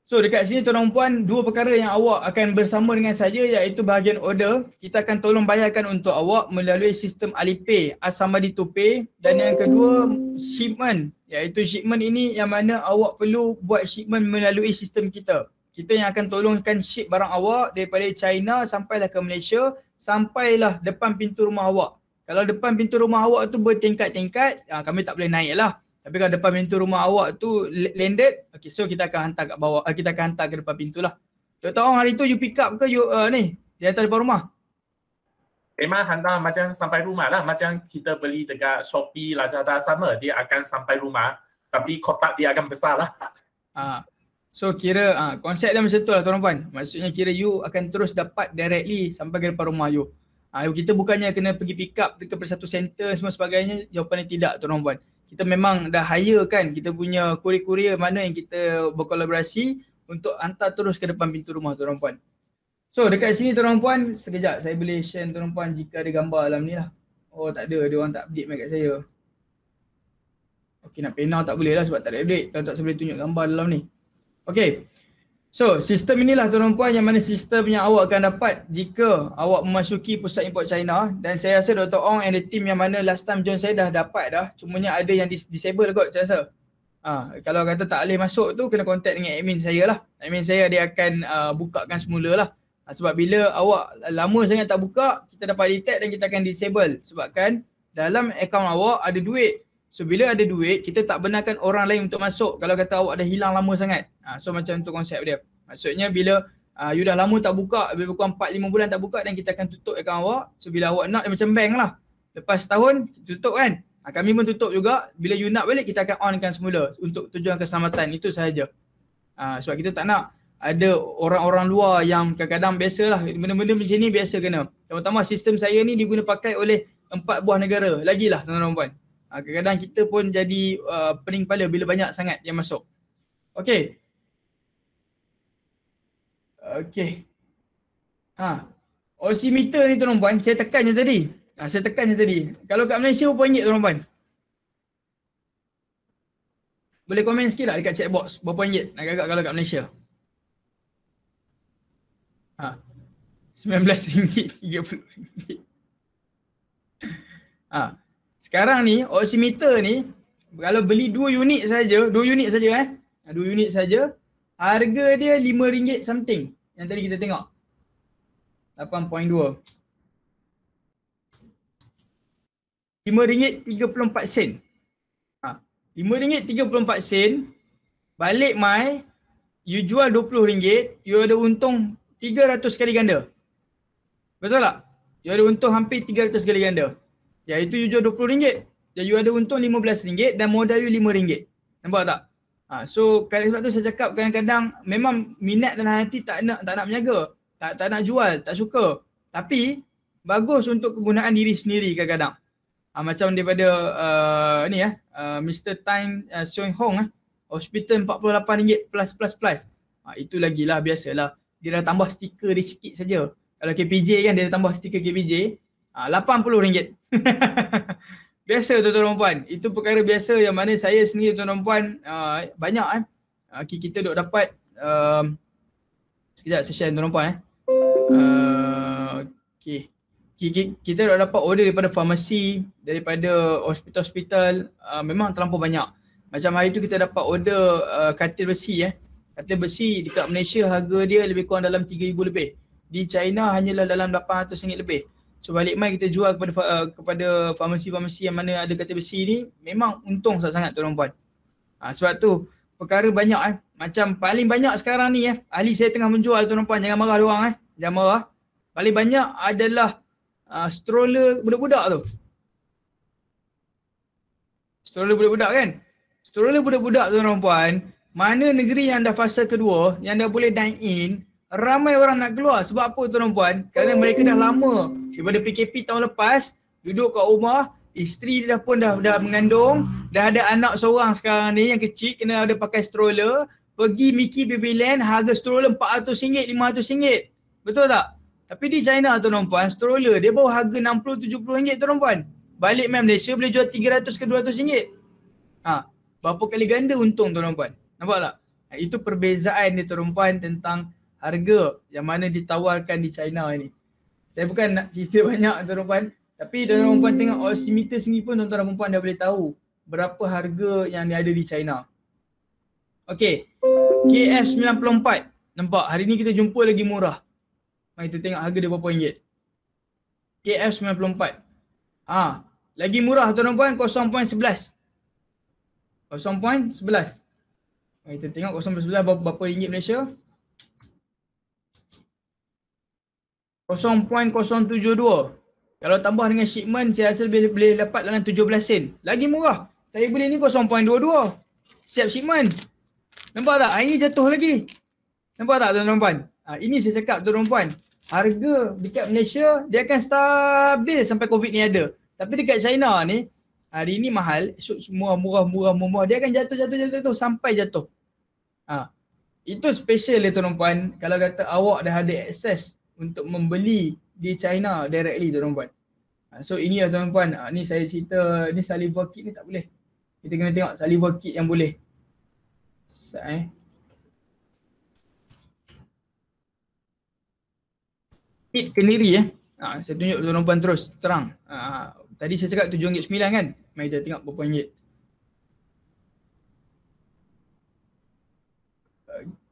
So dekat sini tuan-tuan puan, dua perkara yang awak akan bersama dengan saya iaitu bahagian order. Kita akan tolong bayarkan untuk awak melalui sistem Alipay, Ask Somebody to Pay. Dan yang kedua, shipment. Iaitu shipment ini yang mana awak perlu buat shipment melalui sistem kita. Kita yang akan tolongkan ship barang awak daripada China sampailah ke Malaysia, sampailah depan pintu rumah awak. Kalau depan pintu rumah awak tu bertingkat-tingkat, kami tak boleh naik lah. Tapi kalau depan pintu rumah awak tu landed, okay, so kita akan hantar kat bawah, kita akan hantar ke depan pintu lah. Dr. Ong, hari tu you pick up ke you dia hantar depan rumah? Memang hantar macam sampai rumah lah. Macam kita beli dekat Shopee, Lazada sama. Dia akan sampai rumah. Tapi kotak dia akan besar lah. So kira konsep dia macam tu lah tuan-tuan. Maksudnya kira you akan terus dapat directly sampai ke depan rumah you. Kita bukannya kena pergi pick up dekat satu center semua sebagainya. Jawapannya tidak tuan-tuan. Kita memang dah hire kan kita punya courier mana yang kita berkolaborasi untuk hantar terus ke depan pintu rumah tuan-tuan. So dekat sini tuan-tuan, sekejap saya boleh share tuan-tuan jika ada gambar dalam ni lah. Oh tak ada, dia orang tak update kat saya. Okay, nak penal tak boleh lah sebab tak ada update. Tak boleh tunjuk gambar dalam ni. Okay, so sistem inilah tuan-tuan yang mana sistem yang awak akan dapat jika awak memasuki pusat import China. Dan saya rasa Dr. Ong and the team yang mana last time join saya dah dapat dah. Cumanya ada yang disable kot saya rasa. Kalau kata tak boleh masuk tu kena contact dengan admin saya lah. Admin saya dia akan bukakan semula lah. Sebab bila awak lama sangat tak buka, kita dapat detect dan kita akan disable. Sebabkan dalam akaun awak ada duit. So bila ada duit, kita tak benarkan orang lain untuk masuk kalau kata awak dah hilang lama sangat. So macam tu konsep dia. Maksudnya bila you dah lama tak buka, lebih kurang 4-5 bulan tak buka dan kita akan tutup akaun awak. So bila awak nak, dia macam bank lah. Lepas tahun tutup kan. Kami pun tutup juga. Bila you nak balik, kita akan onkan semula untuk tujuan keselamatan. Itu sahaja. Sebab kita tak nak ada orang-orang luar yang kadang-kadang biasalah. Benda-benda macam ni biasa kena. Terutama sistem saya ni diguna pakai oleh 4 buah negara. Lagilah tuan-tuan dan puan. Kadang-kadang kita pun jadi pening kepala bila banyak sangat yang masuk. Okey. Okey. Oximeter ni tuan-tuan dan puan, saya tekan je tadi. Kalau kat Malaysia berapa ringgit tuan-tuan dan puan? Boleh komen sikit tak dekat chat box berapa ringgit nak agak kalau kat Malaysia? RM19, RM30. Sekarang ni oximeter ni kalau beli 2 unit saja, 2 unit saja, harga dia RM5 something. Yang tadi kita tengok. 8.2. RM5.34. RM5.34. Balik mai, you jual RM20, you ada untung 300 kali ganda. Betul tak? You ada untung hampir 300 kali ganda. Iaitu you jual RM20, dan you ada untung RM15 dan modal you RM5. Nampak tak? So sebab tu saya cakap kadang-kadang memang minat dalam hati tak nak berniaga. Tak nak jual, tak suka. Tapi bagus untuk kegunaan diri sendiri kadang-kadang. Macam daripada Mr. Tan Seong Hong, hospital RM48 plus. Itu lagilah biasalah. Dia dah tambah stiker dia sikit saja. Kalau KPJ kan dia dah tambah stiker KPJ, RM80. Biasa tuan-tuan dan puan. Itu perkara biasa yang mana saya sendiri tuan-tuan dan puan banyak kita duk dapat sekejap saya share tuan-tuan dan puan okey. Kita dah dapat order daripada farmasi, daripada hospital-hospital, memang terlampau banyak. Macam hari tu kita dapat order katil besi. Katil besi dekat Malaysia harga dia lebih kurang dalam RM3,000 lebih. Di China hanyalah dalam RM800 lebih. So balik mai kita jual kepada farmasi-farmasi yang mana ada katil besi ni, memang untung sangat tuan-tuan puan. Sebab tu perkara banyak macam paling banyak sekarang ni ahli saya tengah menjual tuan-tuan puan, jangan marah diorang jangan marah. Paling banyak adalah stroller budak-budak tu. Stroller budak-budak kan? Stroller budak-budak tuan-tuan puan, mana negeri yang dah fasa kedua, yang dah boleh dine in, ramai orang nak keluar. Sebab apa tuan-tuan puan? Kerana mereka dah lama daripada PKP tahun lepas, duduk kat rumah, isteri dia pun dah mengandung, dah ada anak seorang sekarang ni yang kecil, kena ada pakai stroller, pergi Mickey Babyland, harga stroller RM400, RM500. Betul tak? Tapi di China tuan-tuan puan, stroller dia baru harga RM60-70 tuan-tuan puan. Balik main Malaysia boleh jual RM300 ke RM200. Berapa kali ganda untung tuan-tuan puan. Nampak tak? Itu perbezaan dia tuan-tuan puan tentang harga yang mana ditawarkan di China ni. Saya bukan nak cerita banyak tuan-tuan puan, tapi tuan-tuan puan tengok oximeter sini pun tuan-tuan dan puan dah boleh tahu berapa harga yang ada di China. Okey. KF94. Nampak hari ni kita jumpa lagi murah. Mari kita tengok harga dia berapa ringgit. KF94. Lagi murah tuan-tuan puan 0.11. 0.11. Mari kita tengok 0.11 berapa ringgit Malaysia. 0.072. Kalau tambah dengan shipment saya rasa boleh dapat dalam 17 sen. Lagi murah. Saya beli ni 0.22. Siap shipment. Nampak tak? Ini jatuh lagi. Nampak tak tuan-tuan puan? Ini saya cakap tuan-tuan puan. Harga dekat Malaysia dia akan stabil sampai COVID ni ada. Tapi dekat China ni hari ni mahal, esok semua murah. Dia akan jatuh sampai jatuh. Itu special dia tuan-tuan puan. Kalau kata awak dah ada akses untuk membeli di China directly tuan-tuan puan. So inilah tuan-tuan puan. Ni saya cerita, ni saliva kit ni tak boleh. Kita kena tengok saliva kit yang boleh. Kit kendiri saya tunjuk tuan-tuan puan terus terang. Tadi saya cakap RM7.9 kan. Mari kita tengok berapa ringgit.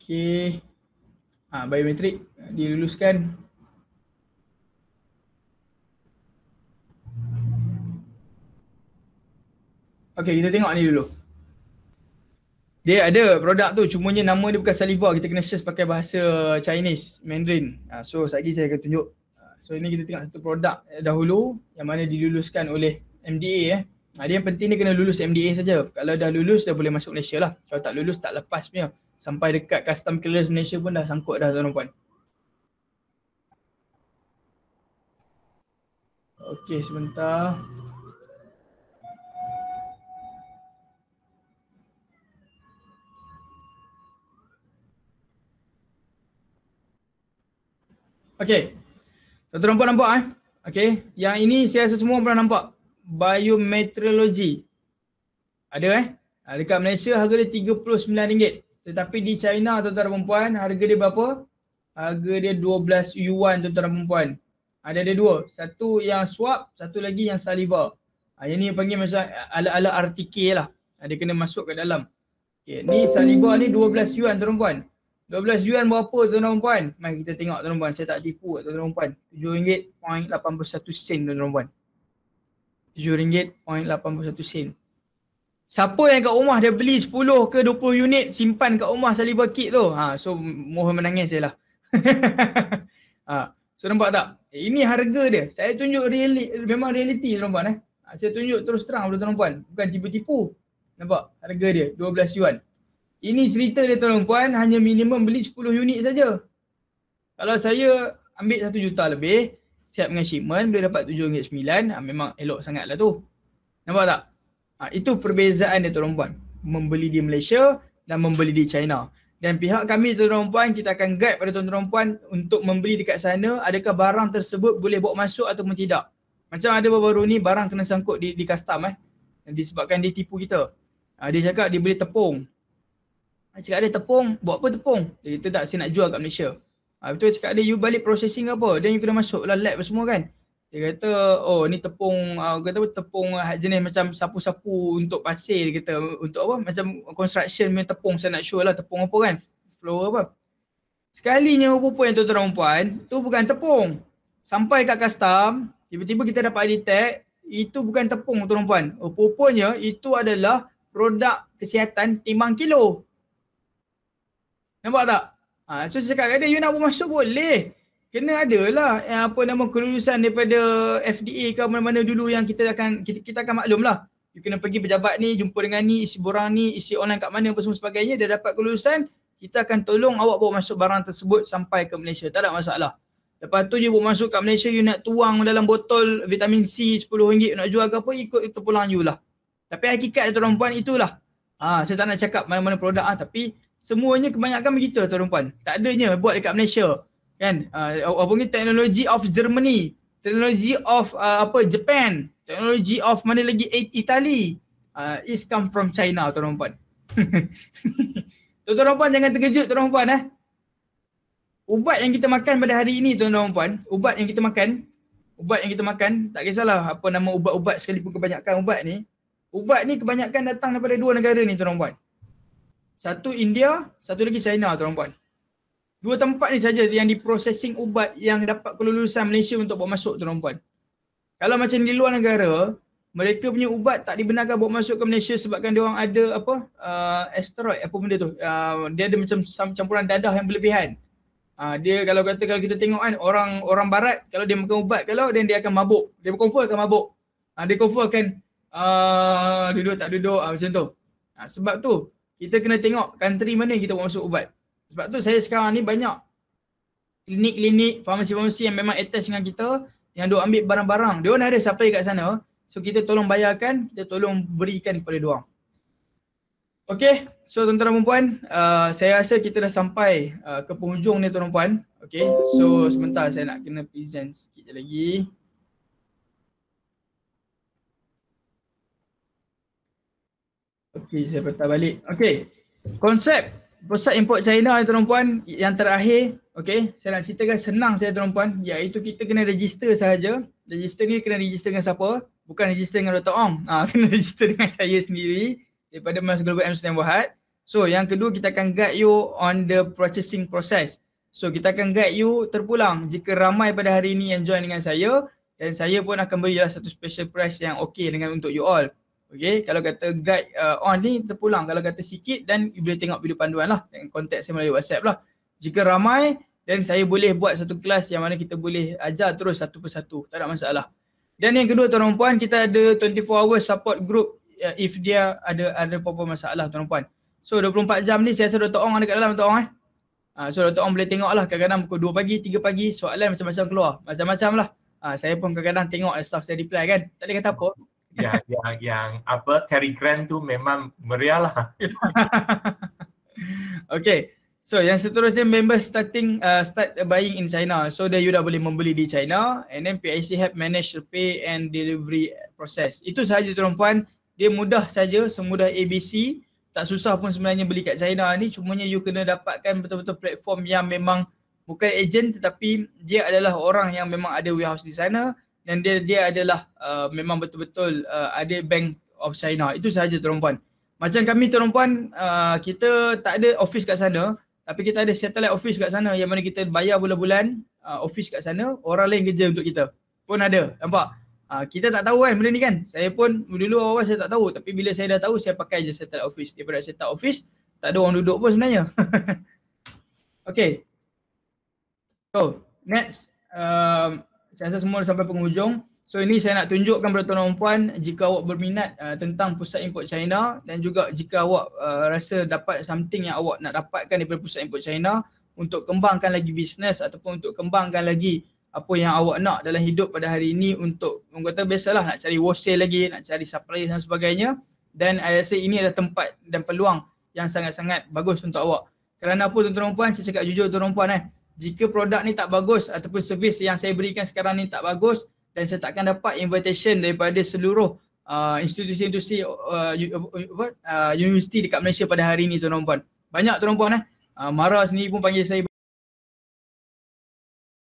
Okey. Biometrik diluluskan. Okey, kita tengok ni dulu. Dia ada produk tu, cumanya nama dia bukan saliva, kita kena search pakai bahasa Chinese, Mandarin. So sekejap lagi saya akan tunjuk. So ini kita tengok satu produk dahulu yang mana diluluskan oleh MDA Dia yang penting dia kena lulus MDA saja. Kalau dah lulus dah boleh masuk Malaysia lah. Kalau tak lulus tak lepas punya. Sampai dekat custom clearance Malaysia pun dah sangkut dah tuan-tuan puan. Okey, sebentar. Okey. Tuan-tuan puan nampak Okey, yang ini saya rasa semua pernah nampak. Biometeorologi. Ada dekat Malaysia harga dia RM39. Tetapi di China tuan-tuan dan puan harga dia berapa? Harga dia 12 yuan tuan-tuan dan puan. Ada dua. Satu yang swab, satu lagi yang saliva. Yang ni panggil macam ala-ala RTK lah. Dia kena masuk ke dalam. Okay, ni saliva ni 12 yuan tuan-tuan puan. 12 yuan berapa tuan-tuan puan? Mari kita tengok tuan-tuan puan. Saya tak tipu tuan-tuan puan. RM7.81 tuan-tuan puan. RM7.81. Siapa yang kat rumah dia beli 10 ke 20 unit simpan kat rumah saliva kit tu. So mohon menangis je lah. So nampak tak? Ini harga dia. Saya tunjuk memang realiti tuan puan Saya tunjuk terus terang tuan puan. Bukan tipu-tipu. Nampak? Harga dia 12 yuan. Ini cerita dia tuan puan hanya minimum beli 10 unit saja. Kalau saya ambil 1 juta lebih, siap dengan shipment, boleh dapat RM7.9. Memang elok sangat lah tu. Nampak tak? Itu perbezaan dia tuan puan. Membeli di Malaysia dan membeli di China. Dan pihak kami tuan puan, kita akan guide pada tuan puan untuk membeli dekat sana, adakah barang tersebut boleh bawa masuk ataupun tidak. Macam ada baru-baru ni barang kena sangkut di custom disebabkan dia tipu kita. Dia cakap dia beli tepung. Cakap dia tepung, buat apa tepung? Dia kata tak, saya nak jual kat Malaysia. Betul cakap dia, you balik processing apa? Dan you kena masuk lah lab semua kan. Dia kata, oh ni tepung, kata tepung jenis macam sapu-sapu untuk pasir, dia kata. Untuk apa? Macam construction punya tepung, saya nak show lah tepung apa kan. Floor apa. Sekalinya rupa yang tuan-tuan puan, tu bukan tepung. Sampai kat custom, tiba-tiba kita dapat detect, itu bukan tepung tuan-tuan puan. Rupanya itu adalah produk kesihatan timbang kilo. Nampak tak? So saya cakap kat dia, you nak bawa masuk boleh. Kena adalah apa nama kelulusan daripada FDA ke mana-mana dulu yang kita akan maklum lah. You kena pergi pejabat ni, jumpa dengan ni, isi borang ni, isi online kat mana apa semua sebagainya. Dia dapat kelulusan, kita akan tolong awak bawa masuk barang tersebut sampai ke Malaysia. Tak ada masalah. Lepas tu you bawa masuk kat Malaysia, you nak tuang dalam botol vitamin C RM10 nak jual ke apa, ikut itu pulang you lah. Tapi hakikat tuan puan itulah. Saya tak nak cakap mana-mana produk tapi semuanya kebanyakan begitu tuan puan. Tak adanya buat dekat Malaysia. Kan? Apa ni teknologi of Germany, teknologi of Japan, teknologi of mana lagi Italy. Is come from China tuan puan. Tuan puan jangan terkejut tuan puan Ubat yang kita makan pada hari ini tuan puan, ubat yang kita makan, tak kisahlah apa nama ubat-ubat sekalipun kebanyakan ubat ni kebanyakan datang daripada dua negara ni tuan puan. Satu India, satu lagi China tuan puan. Dua tempat ni saja yang diprosesing ubat yang dapat kelulusan Malaysia untuk bawa masuk tuan puan. Kalau macam di luar negara, mereka punya ubat tak dibenarkan bawa masuk ke Malaysia sebabkan dia orang ada asteroid apa benda tu. Dia ada macam campuran dadah yang berlebihan. Dia kalau kita tengok kan orang barat kalau dia makan ubat dan dia akan mabuk. Dia confirm akan mabuk. Dia confirm akan duduk tak duduk macam tu. Sebab tu kita kena tengok country mana kita bawa masuk ubat. Sebab tu saya sekarang ni banyak klinik-klinik, farmasi-farmasi yang memang attach dengan kita yang duk ambil barang-barang. Dia orang ada supply kat sana. So kita tolong bayarkan, kita tolong berikan kepada dia orang. Okey, so tuan-tuan dan puan, saya rasa kita dah sampai ke penghujung ni tuan-tuan dan puan. Okey, so sebentar saya nak kena present sikit je lagi. Okey, saya patah balik. Okey, konsep pusat import China ni tuan-tuan dan puan yang terakhir, okey, saya nak ceritakan senang saya tuan-tuan dan puan, iaitu kita kena register sahaja. Register ni kena register dengan siapa? Bukan register dengan Dr. Ong. Kena register dengan saya sendiri daripada Mas Global M. Sdn Bhd. So yang kedua kita akan guide you on the purchasing process. So kita akan guide you terpulang jika ramai pada hari ini yang join dengan saya dan saya pun akan berilah satu special price yang okey dengan untuk you all. Okey, kalau kata guide on ni terpulang, kalau kata sikit dan you boleh tengok video panduan lah dan contact saya melalui WhatsApp lah. Jika ramai dan saya boleh buat satu kelas yang mana kita boleh ajar terus satu persatu, tak ada masalah. Dan yang kedua tuan-tuan puan, kita ada 24 hours support group if dia ada apa-apa masalah tuan-tuan puan. So 24 jam ni saya rasa Dr. Ong ada kat dalam Dr. Ong so Dr. Ong boleh tengok lah kadang-kadang pukul 2 pagi, 3 pagi soalan macam-macam keluar. Macam-macam lah. Saya pun kadang-kadang tengok staff saya reply kan. Tak boleh kata apa. Yang apa Telegram tu memang meriah lah. Okay. So yang seterusnya member start buying in China. So you dah boleh membeli di China and then PIC help manage the pay and delivery process. Itu sahaja tuan puan. Dia mudah saja, semudah ABC. Tak susah pun sebenarnya beli kat China ni. Cumanya you kena dapatkan betul-betul platform yang memang bukan agent tetapi dia adalah orang yang memang ada warehouse di sana dan dia adalah memang betul-betul ada Bank of China. Itu sahaja tuan puan. Macam kami tuan puan, kita tak ada office kat sana. Tapi kita ada satellite office kat sana yang mana kita bayar bulan-bulan office kat sana, orang lain kerja untuk kita. Pun ada, nampak? Kita tak tahu kan benda ni kan. Saya pun dulu awal saya tak tahu, tapi bila saya dah tahu saya pakai je satellite office. Daripada set up office, tak ada orang duduk pun sebenarnya. Okay. So, next. Saya rasa semua sampai penghujung. So ini saya nak tunjukkan kepada tuan-tuan puan jika awak berminat tentang pusat import China dan juga jika awak rasa dapat something yang awak nak dapatkan daripada pusat import China untuk kembangkan lagi bisnes ataupun untuk kembangkan lagi apa yang awak nak dalam hidup pada hari ini untuk orang kata biasalah nak cari wholesale lagi, nak cari supplier dan sebagainya, dan saya rasa ini adalah tempat dan peluang yang sangat-sangat bagus untuk awak. Kerana apa tuan-tuan puan, saya cakap jujur tuan-tuan puan jika produk ni tak bagus ataupun servis yang saya berikan sekarang ni tak bagus dan saya takkan dapat invitation daripada seluruh institusi-institusi universiti dekat Malaysia pada hari ini tuan-tuan puan. Banyak tuan-tuan puan marah sendiri pun panggil saya